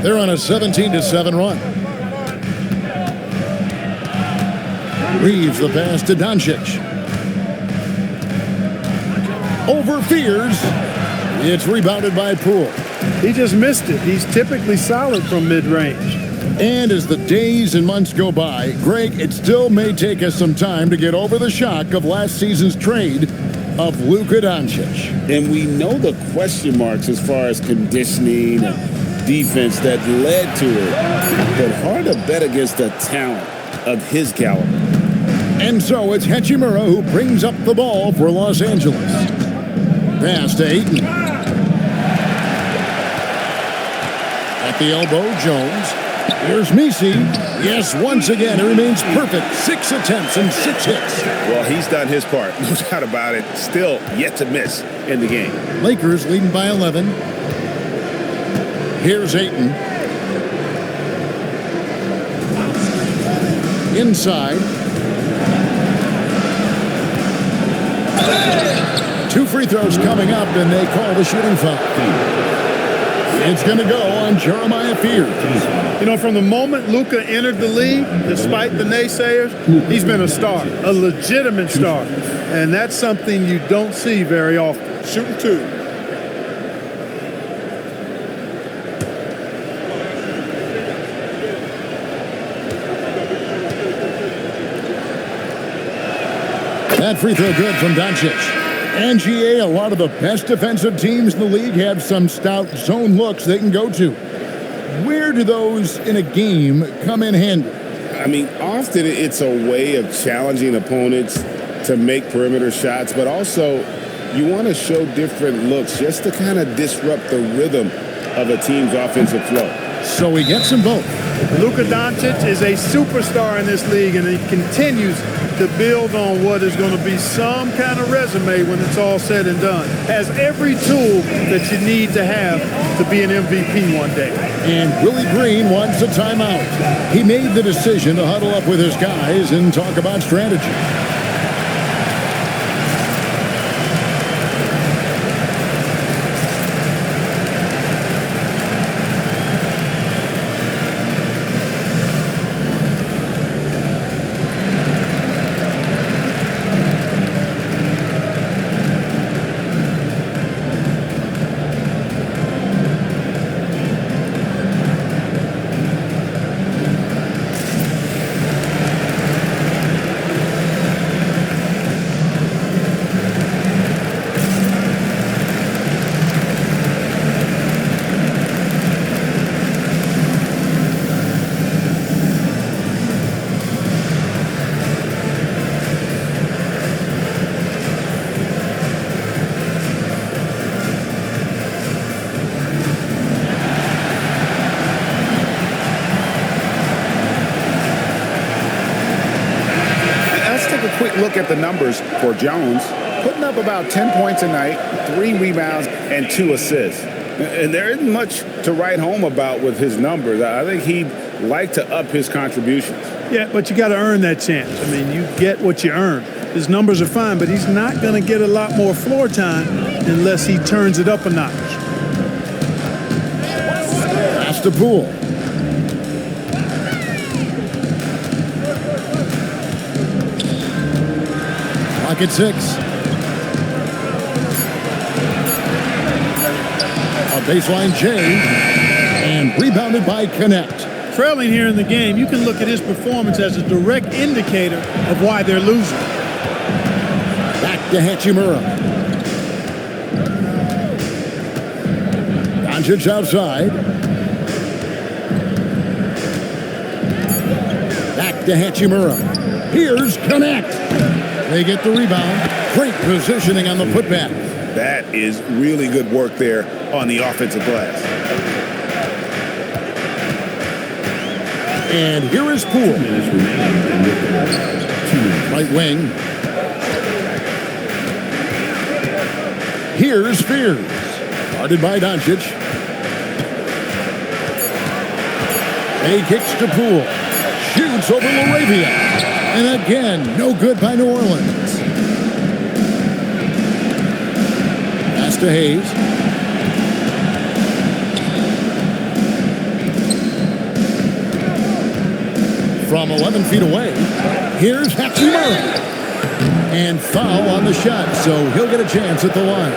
They're on a 17-7 run. Reeves the pass to Dončić. Over Fears. It's rebounded by Poole. He just missed it. He's typically solid from mid-range. And as the days and months go by, Greg, it still may take us some time to get over the shock of last season's trade of Luka Dončić. And we know the question marks as far as conditioning and defense that led to it. But hard to bet against the talent of his caliber. And so it's Hachimura who brings up the ball for Los Angeles. Pass to Ayton. At the elbow, Jones. Here's Messi. Yes, once again, it remains perfect. 6 attempts and 6 hits. Well, he's done his part. No doubt about it. Still yet to miss in the game. Lakers leading by 11. Here's Ayton. Inside. 2 free throws coming up, and they call the shooting foul. It's going to go on Jeremiah Fears. You know, from the moment Luka entered the league, despite the naysayers, he's been a star, a legitimate star. And that's something you don't see very often. Shooting 2. That free throw good from Dončić. And GA, a lot of the best defensive teams in the league have some stout zone looks they can go to. Where do those in a game come in handy? I mean, often it's a way of challenging opponents to make perimeter shots, but also you want to show different looks just to kind of disrupt the rhythm of a team's offensive flow. So he gets them both. Luka Dončić is a superstar in this league, and he continues to build on what is going to be some kind of resume when it's all said and done. Has every tool that you need to have to be an MVP one day. And Willie Green wants a timeout. He made the decision to huddle up with his guys and talk about strategy. Quick look at the numbers for Jones, putting up about 10 points a night, 3 rebounds, and 2 assists. And there isn't much to write home about with his numbers. I think he'd like to up his contributions. Yeah, but you got to earn that chance. I mean, you get what you earn. His numbers are fine, but he's not going to get a lot more floor time unless he turns it up a notch. Pass to Poole. Clock at 6. A baseline J, and rebounded by Connect. Trailing here in the game, you can look at his performance as a direct indicator of why they're losing. Back to Hachimura. Dončić outside. Back to Hachimura. Here's Connect. They get the rebound. Great positioning on the putback. That is really good work there on the offensive glass. And here is Poole. Right wing. Here's Spears. Guarded by Dončić. A kicks to Poole. Shoots over Laravia. And again, no good by New Orleans. Pass to Hayes. From 11 feet away, here's Hachimura. And foul on the shot, so he'll get a chance at the line.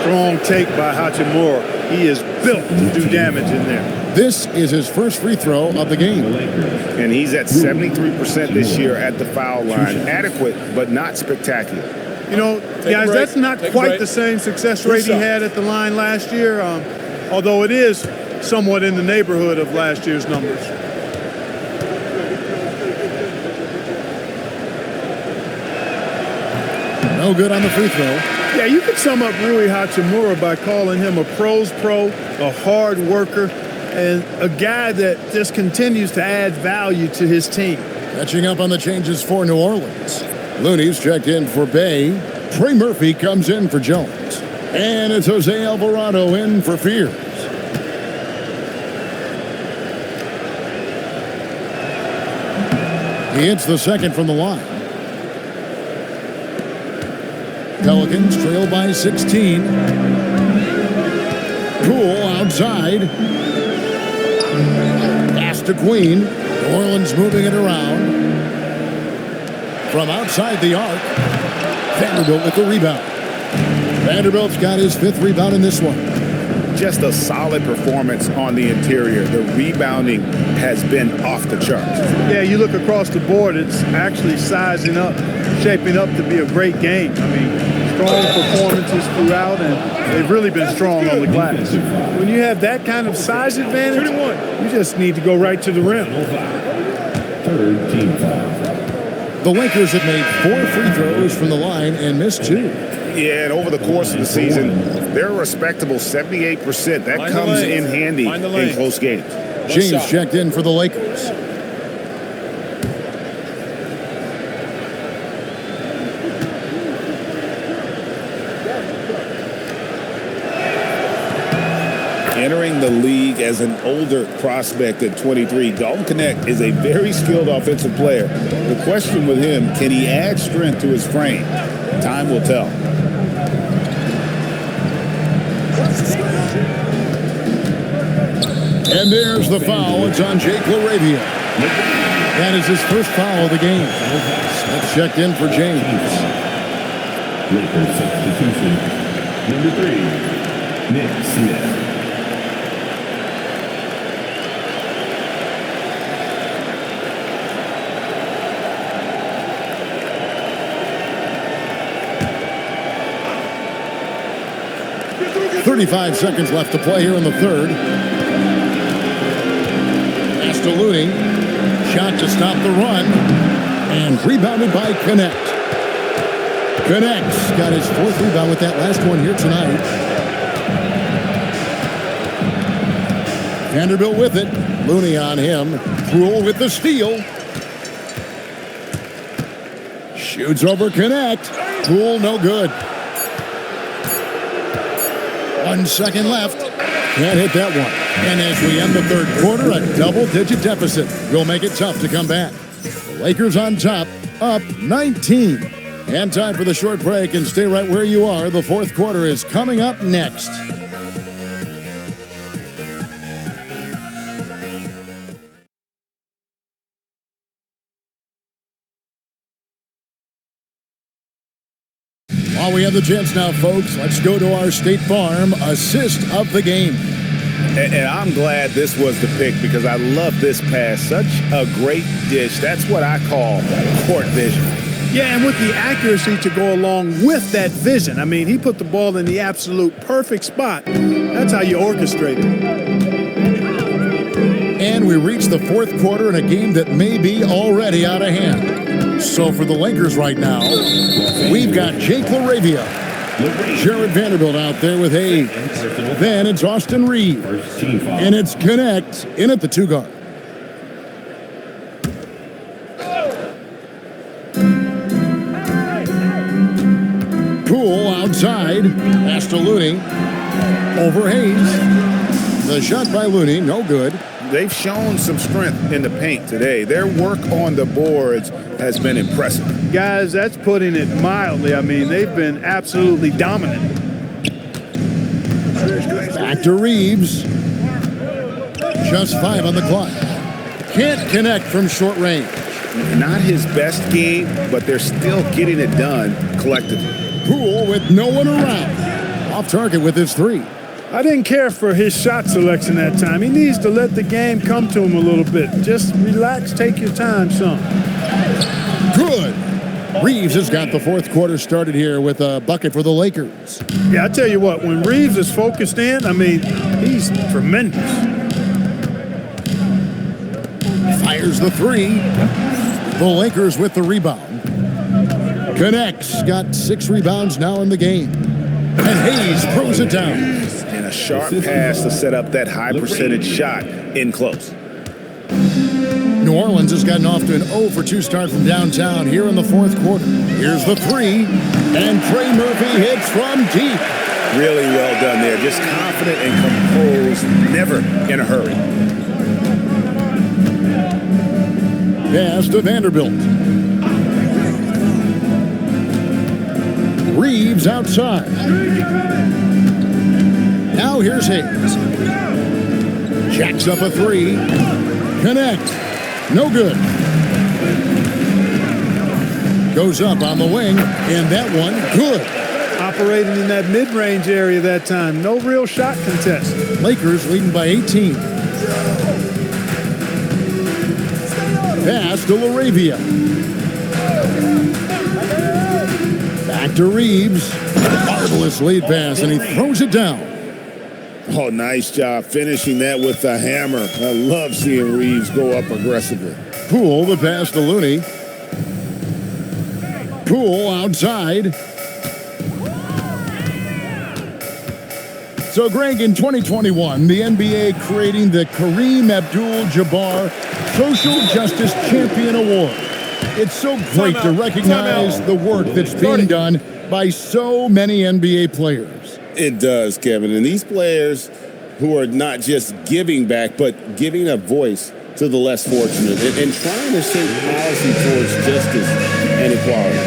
Strong take by Hachimura. He is built to do damage in there. This is his first free throw of the game. And he's at 73% this year at the foul line. Adequate, but not spectacular. You know, guys, that's not quite the same success rate he had at the line last year, although it is somewhat in the neighborhood of last year's numbers. No good on the free throw. Yeah, you could sum up Rui Hachimura by calling him a pro's pro, a hard worker, and a guy that just continues to add value to his team. Catching up on the changes for New Orleans. Looney's checked in for Bay. Trey Murphy comes in for Jones. And it's Jose Alvarado in for Fears. He hits the second from the line. Pelicans trail by 16. Poole outside. Pass to Queen. New Orleans moving it around. From outside the arc. Vanderbilt with the rebound. Vanderbilt's got his 5th rebound in this one. Just a solid performance on the interior. The rebounding has been off the charts. Yeah, you look across the board, it's actually sizing up, shaping up to be a great game. I mean, strong performances throughout, and they've really been strong on the glass. When you have that kind of size advantage, you just need to go right to the rim. Third team foul. The Lakers have made 4 free throws from the line and missed 2. Yeah, and over the course of the season, they're a respectable 78%. That comes in handy in close games. James checked in for the Lakers. Entering the league as an older prospect at 23, Dalton Knecht is a very skilled offensive player. The question with him, can he add strength to his frame? Time will tell. And there's the foul. It's on Jake LaRavia. That is his first foul of the game. Smith checked in for James. Lakers substitution. Number 3, Nick Smith. .35 seconds left to play here in the third. Pass to Looney. Shot to stop the run. And rebounded by Knecht. Knecht's got his 4th rebound with that last one here tonight. Vanderbilt with it. Looney on him. Poole with the steal. Shoots over Knecht. Poole no good. 1 second left. Can't hit that one. And as we end the third quarter, a double-digit deficit will make it tough to come back. The Lakers on top, up 19. And time for the short break, and stay right where you are. The fourth quarter is coming up next. While we have the chance now, folks, let's go to our State Farm assist of the game. And I'm glad this was the pick because I love this pass. Such a great dish. That's what I call court vision. Yeah, and with the accuracy to go along with that vision. I mean, he put the ball in the absolute perfect spot. That's how you orchestrate it. And we reach the fourth quarter in a game that may be already out of hand. So for the Lakers right now, we've got Jake LaRavia, Jared Vanderbilt out there with Hayes. Then it's Austin Reed. And it's Knecht in at the 2 guard. outside. Pass to Looney. Over Hayes. The shot by Looney, no good. They've shown some strength in the paint today. Their work on the boards has been impressive. Guys, that's putting it mildly. I mean, they've been absolutely dominant. Back to Reeves. Just 5 on the clock. Can't connect from short range. Not his best game, but they're still getting it done collectively. Poole with no one around. Off target with his 3. I didn't care for his shot selection that time. He needs to let the game come to him a little bit. Just relax, take your time, son. Good. Reeves has got the fourth quarter started here with a bucket for the Lakers. Yeah, I tell you what, when Reeves is focused in, I mean, he's tremendous. Fires the 3. The Lakers with the rebound. Connects. Got 6 rebounds now in the game. And Hayes throws it down. And a sharp pass to set up that high percentage shot in close. New Orleans has gotten off to an 0-for-2 start from downtown here in the fourth quarter. Here's the 3. And Trey Murphy hits from deep. Really well done there. Just confident and composed. Never in a hurry. Pass to Vanderbilt. Reeves outside. Now here's Hayes. Jacks up a 3. Connect. No good. Goes up on the wing, and that one good. Operating in that mid-range area that time. No real shot contest. Lakers leading by 18. Pass to LaRavia. Back to Reeves. Marvelous lead pass, and he throws it down. Oh, nice job finishing that with a hammer. I love seeing Reeves go up aggressively. Poole, the pass to Looney. Poole outside. So, Greg, in 2021, the NBA creating the Kareem Abdul-Jabbar Social Justice Champion Award. It's so great to recognize the work that's being done by so many NBA players. It does, Kevin. And these players who are not just giving back, but giving a voice to the less fortunate and trying to shape policy towards justice and equality.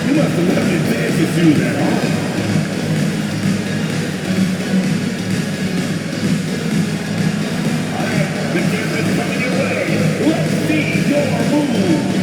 You must have left your dances shoes at home. The game is coming your way. Let's see your move.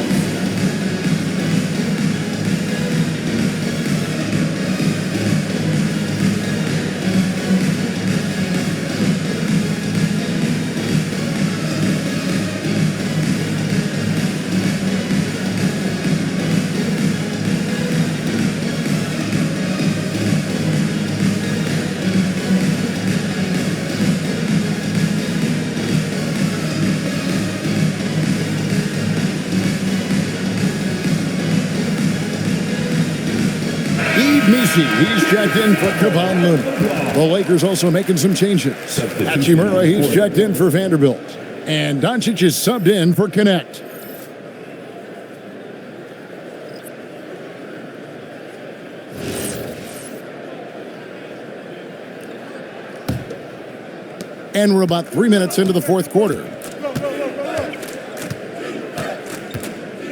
He's checked in for Kevon Looney. The Lakers also making some changes. Hachimura, he's checked in for Vanderbilt. And Dončić is subbed in for Connect. And we're about 3 minutes into the fourth quarter.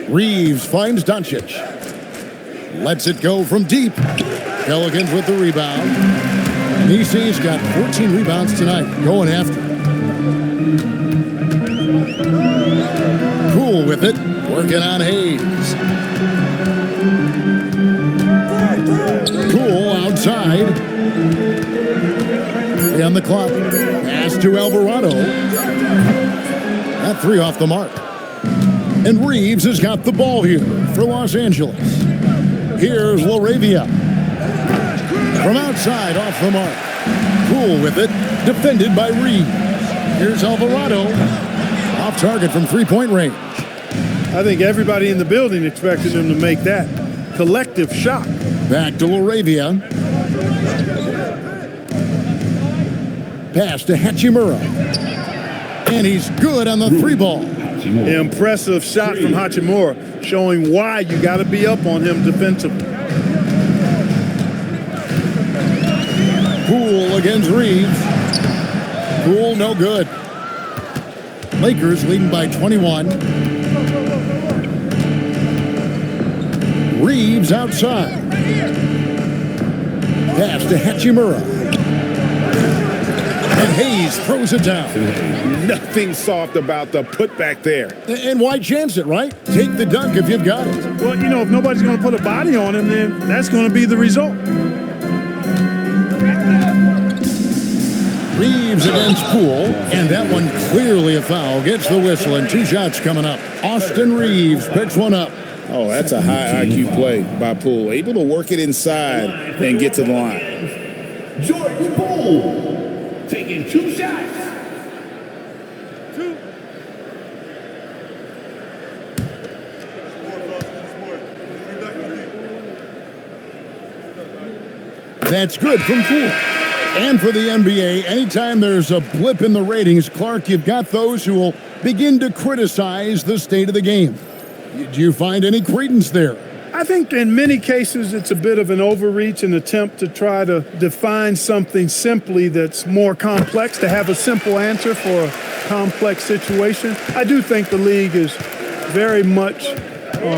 Reeves finds Dončić. Lets it go from deep. Pelicans with the rebound. EC's got 14 rebounds tonight. Going after. Poole with it. Working on Hayes. Poole outside. 3 on the clock. Pass to Alvarado. That 3 off the mark. And Reeves has got the ball here for Los Angeles. Here's LaRavia. From outside, off the mark. Poole with it. Defended by Reeves. Here's Alvarado. Off target from three-point range. I think everybody in the building expected him to make that. collective shock. Back to Laravia. Pass to Hachimura. And he's good on the three ball. Impressive shot from Hachimura, showing why you got to be up on him defensively. Poole against Reeves. Poole no good. Lakers leading by 21. Reeves outside. Pass to Hachimura. And Hayes throws it down. Nothing soft about the putback there. And why chance it, right? Take the dunk if you've got it. Well, you know, if nobody's going to put a body on him, then that's going to be the result. Reeves against Poole, and that one clearly a foul. Gets the whistle, and 2 shots coming up. Austin Reeves picks one up. Oh, that's a high IQ play by Poole. Able to work it inside and get to the line. Jordan Poole taking 2 shots. That's good from Poole. And for the NBA, anytime there's a blip in the ratings, Clark, you've got those who will begin to criticize the state of the game. Do you find any credence there? I think in many cases it's a bit of an overreach, an attempt to try to define something simply that's more complex, to have a simple answer for a complex situation. I do think the league is very much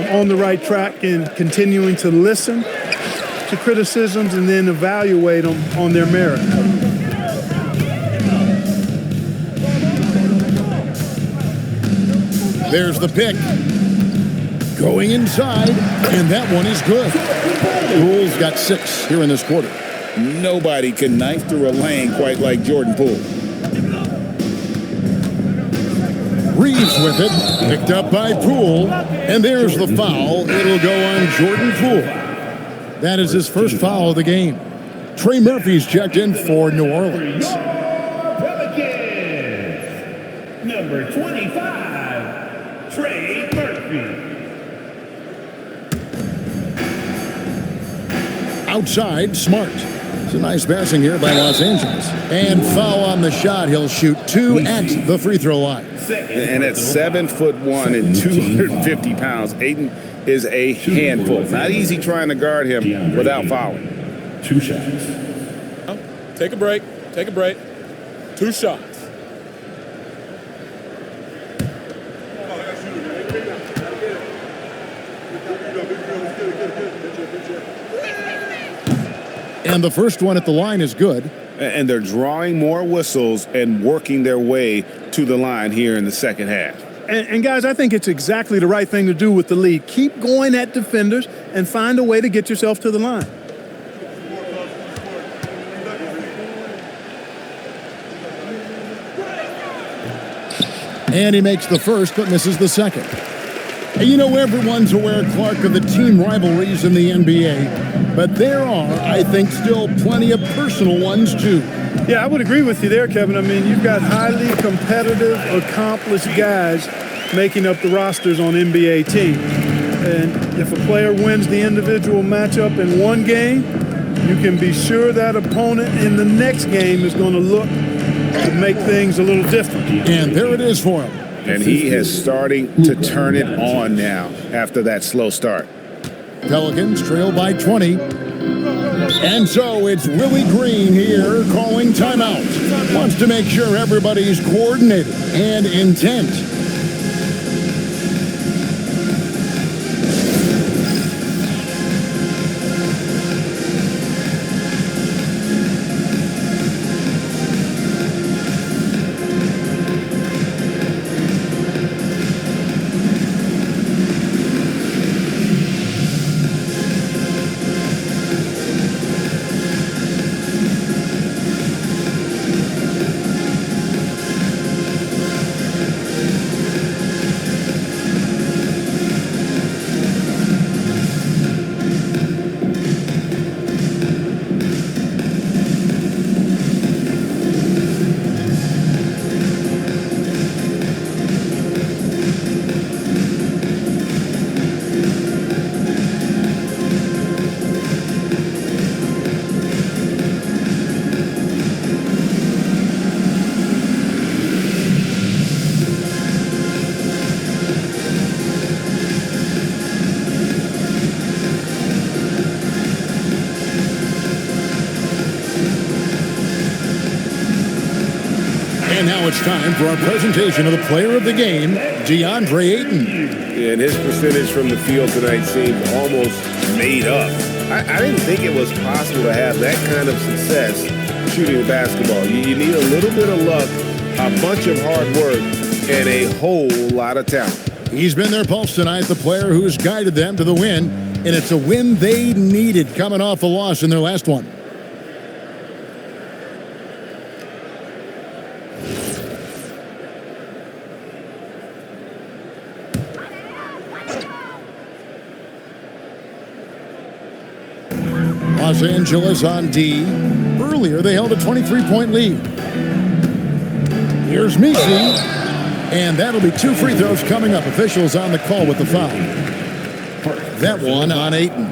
on the right track in continuing to listen to criticisms and then evaluate them on their merit. There's the pick. Going inside, and that one is good. Poole's got 6 here in this quarter. Nobody can knife through a lane quite like Jordan Poole. Reeves with it, picked up by Poole, and there's the foul. It'll go on Jordan Poole. That is his first foul of the game. Trey Murphy's checked in for New Orleans. Pelicans, number 25, Trey Murphy. Outside, Smart. It's a nice passing here by Los Angeles. And foul on the shot. He'll shoot 2 at the free throw line. And at 7'1" and 250 pounds, Ayton is a handful. Not easy trying to guard him without fouling. 2 shots. Take a break. Take a break. 2 shots. And the first one at the line is good. And they're drawing more whistles and working their way to the line here in the second half. And guys, I think it's exactly the right thing to do with the lead. Keep going at defenders and find a way to get yourself to the line. And he makes the first, but misses the second. And you know, everyone's aware, Clark, of the team rivalries in the NBA. But there are, I think, still plenty of personal ones, too. Yeah, I would agree with you there, Kevin. I mean, you've got highly competitive, accomplished guys making up the rosters on NBA teams. And if a player wins the individual matchup in one game, you can be sure that opponent in the next game is going to look to make things a little different. And there it is for him. And he is starting to turn it on now after that slow start. Pelicans trail by 20. And so it's Willie Green here calling timeout. Wants to make sure everybody's coordinated and intent. And now it's time for our presentation of the player of the game, DeAndre Ayton. Yeah, and his percentage from the field tonight seemed almost made up. I didn't think it was possible to have that kind of success shooting the basketball. You need a little bit of luck, a bunch of hard work, and a whole lot of talent. He's been their pulse tonight, the player who's guided them to the win, and it's a win they needed coming off a loss in their last one. Los Angeles on D. Earlier, they held a 23-point lead. Here's Messi, and that'll be 2 free throws coming up. Officials on the call with the foul. That one on Ayton.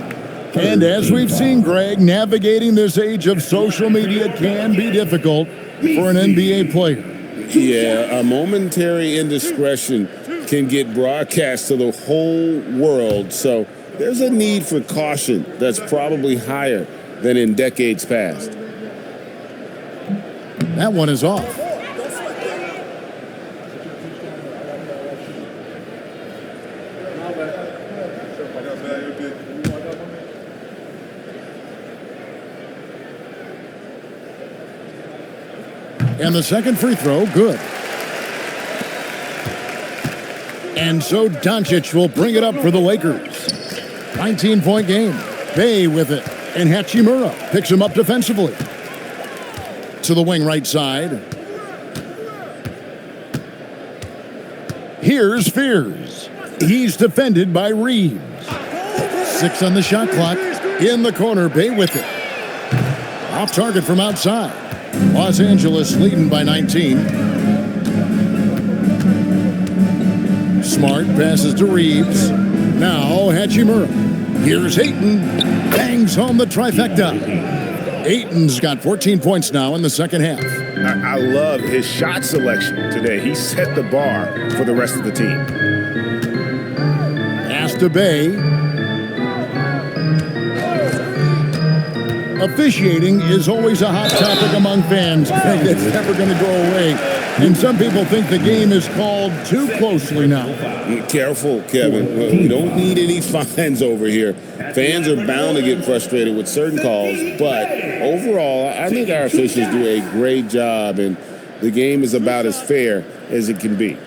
And as we've seen, Greg, navigating this age of social media can be difficult for an NBA player. Yeah, a momentary indiscretion can get broadcast to the whole world, so there's a need for caution that's probably higher than in decades past. That one is off. And the second free throw, good. And so Dončić will bring it up for the Lakers. 19-point game. Bay with it. And Hachimura picks him up defensively. To the wing right side. Here's Fears. He's defended by Reeves. 6 on the shot clock. In the corner, Bay with it. Off target from outside. Los Angeles leading by 19. Smart passes to Reeves. Now Hachimura. Here's Ayton. Bangs home the trifecta. Ayton's got 14 points now in the second half. I love his shot selection today. He set the bar for the rest of the team. Pass to Bay. Officiating is always a hot topic among fans. It's never going to go away. And some people think the game is called too closely now. Careful, Kevin. We don't need any fines over here. Fans are bound to get frustrated with certain calls, but overall, I think our officials do a great job, and the game is about as fair as it can be.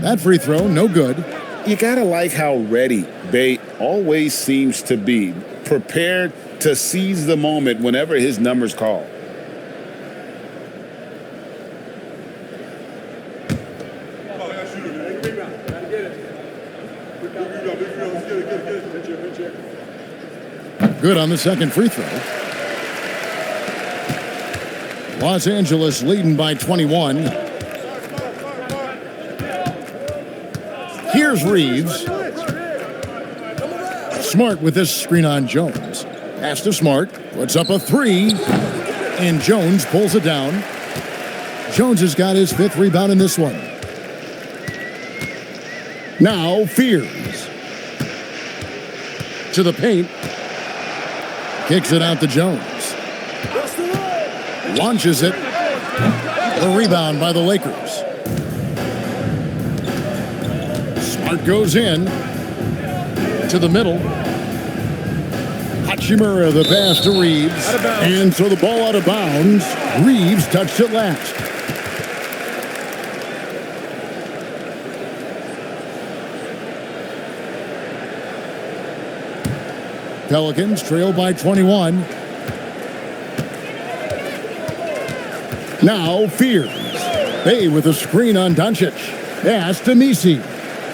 That free throw, no good. You gotta like how ready Bay always seems to be, prepared to seize the moment whenever his number's called. Good on the second free throw. Los Angeles leading by 21. Here's Reeves. Smart with this screen on Jones. Pass to Smart. Puts up a 3. And Jones pulls it down. Jones has got his 5th rebound in this one. Now Fears. To the paint. Kicks it out to Jones. Launches it. A rebound by the Lakers. Smart goes in to the middle. Hachimura the pass to Reeves. And so the ball out of bounds. Reeves touched it last. Pelicans trail by 21. Now Fears. Bay with a screen on Dončić. Pass to Messi.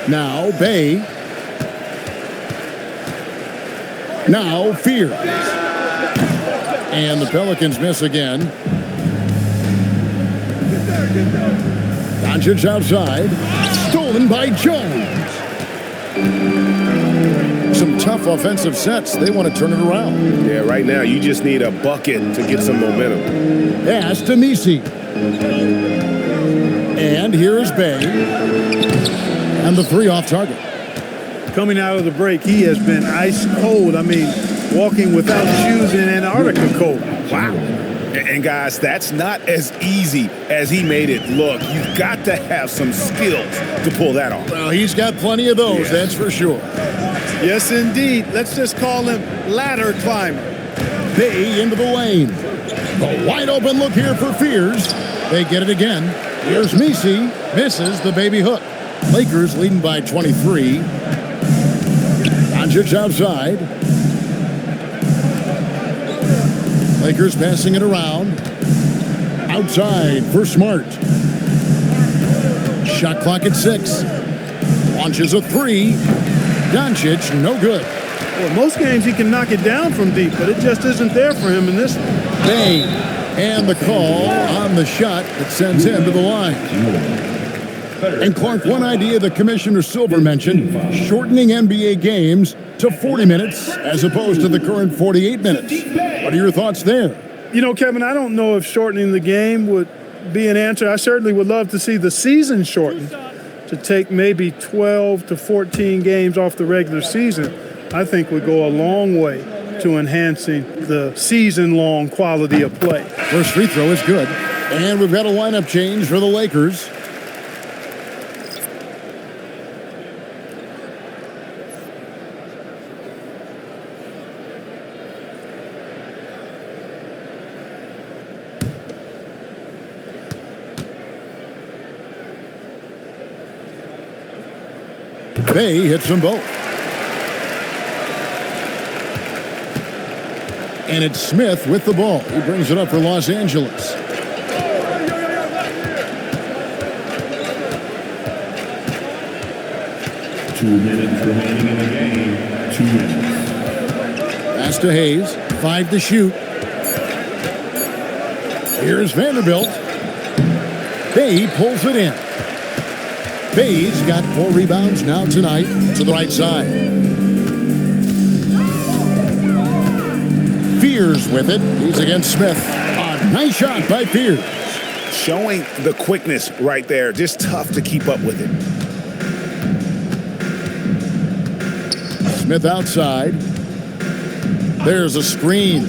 Now Bay. Now Fears. And the Pelicans miss again. Dončić outside. Stolen by Jones. Some tough offensive sets. They want to turn it around. Yeah, right now you just need a bucket to get some momentum. Pass to Messi. And here is Bay. And the 3 off target. Coming out of the break, he has been ice cold. I mean, walking without shoes in Antarctica cold. Wow. And guys, that's not as easy as he made it look. You've got to have some skills to pull that off. Well, he's got plenty of those, that's for sure. Yes, indeed. Let's just call him ladder climber. Bay into the lane. A wide open look here for Fears. They get it again. Here's Misi. Misses the baby hook. Lakers leading by 23. Dončić outside. Lakers passing it around. Outside for Smart. Shot clock at 6. Launches a 3. Dončić, no good. Well, most games he can knock it down from deep, but it just isn't there for him in this one. Bay. And the call on the shot that sends him to the line. And Clark, one idea that Commissioner Silver mentioned, shortening NBA games to 40 minutes as opposed to the current 48 minutes. What are your thoughts there? You know, Kevin, I don't know if shortening the game would be an answer. I certainly would love to see the season shortened to take maybe 12 to 14 games off the regular season. I think would go a long way to enhancing the season-long quality of play. First free throw is good. And we've got a lineup change for the Lakers. Bay hits them both. And it's Smith with the ball. He brings it up for Los Angeles. Two minutes remaining in the game. 2 minutes. Pass to Hayes. 5 to shoot. Here's Vanderbilt. Bay pulls it in. Bay's got 4 rebounds now tonight to the right side. Fears with it. He's against Smith. A nice shot by Fears. Showing the quickness right there. Just tough to keep up with it. Smith outside. There's a screen.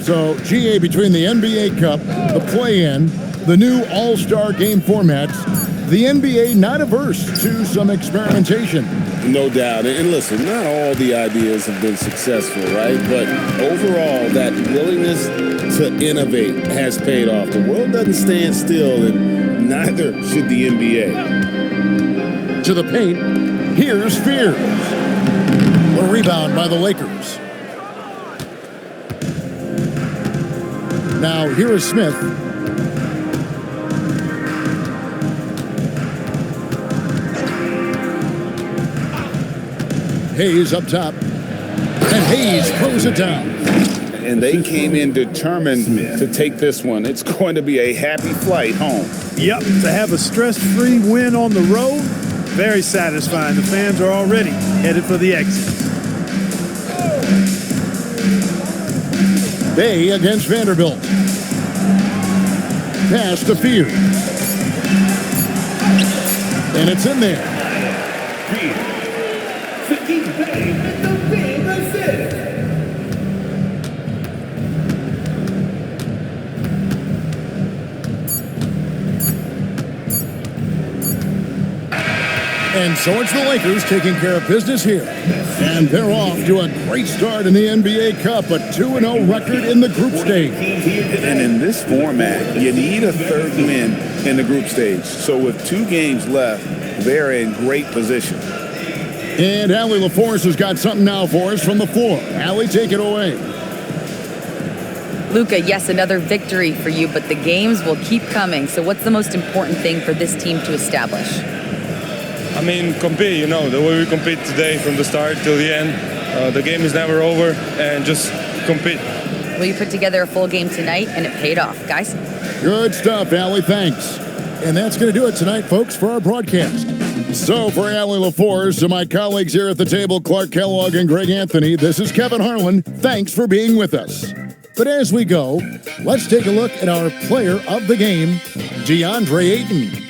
So, GA, between the NBA Cup, the play-in, the new All-Star game formats, the NBA not averse to some experimentation. No doubt. And listen, not all the ideas have been successful, right? But overall, that willingness to innovate has paid off. The world doesn't stand still, and neither should the NBA. To the paint, here's Fears. A rebound by the Lakers. Now, here is Smith. Hayes up top. And Hayes throws it down. And they came in determined to take this one. It's going to be a happy flight home. Yep, to have a stress-free win on the road, very satisfying. The fans are already headed for the exit. Bay against Vanderbilt. Pass to Fears. And it's in there. And so it's the Lakers taking care of business here. And they're off to a great start in the NBA Cup, a 2-0 record in the group stage. And in this format, you need a third win in the group stage. So with 2 games left, they're in great position. And Allie LaForce has got something now for us from the floor. Allie, take it away. Luka, yes, another victory for you, but the games will keep coming. So what's the most important thing for this team to establish? I mean, compete, you know, the way we compete today from the start till the end. The game is never over, and just compete. Well, you put together a full game tonight, and it paid off, guys. Good stuff, Allie. Thanks. And that's going to do it tonight, folks, for our broadcast. So for Allie LaForce and my colleagues here at the table, Clark Kellogg and Greg Anthony, this is Kevin Harlan. Thanks for being with us. But as we go, let's take a look at our player of the game, DeAndre Ayton.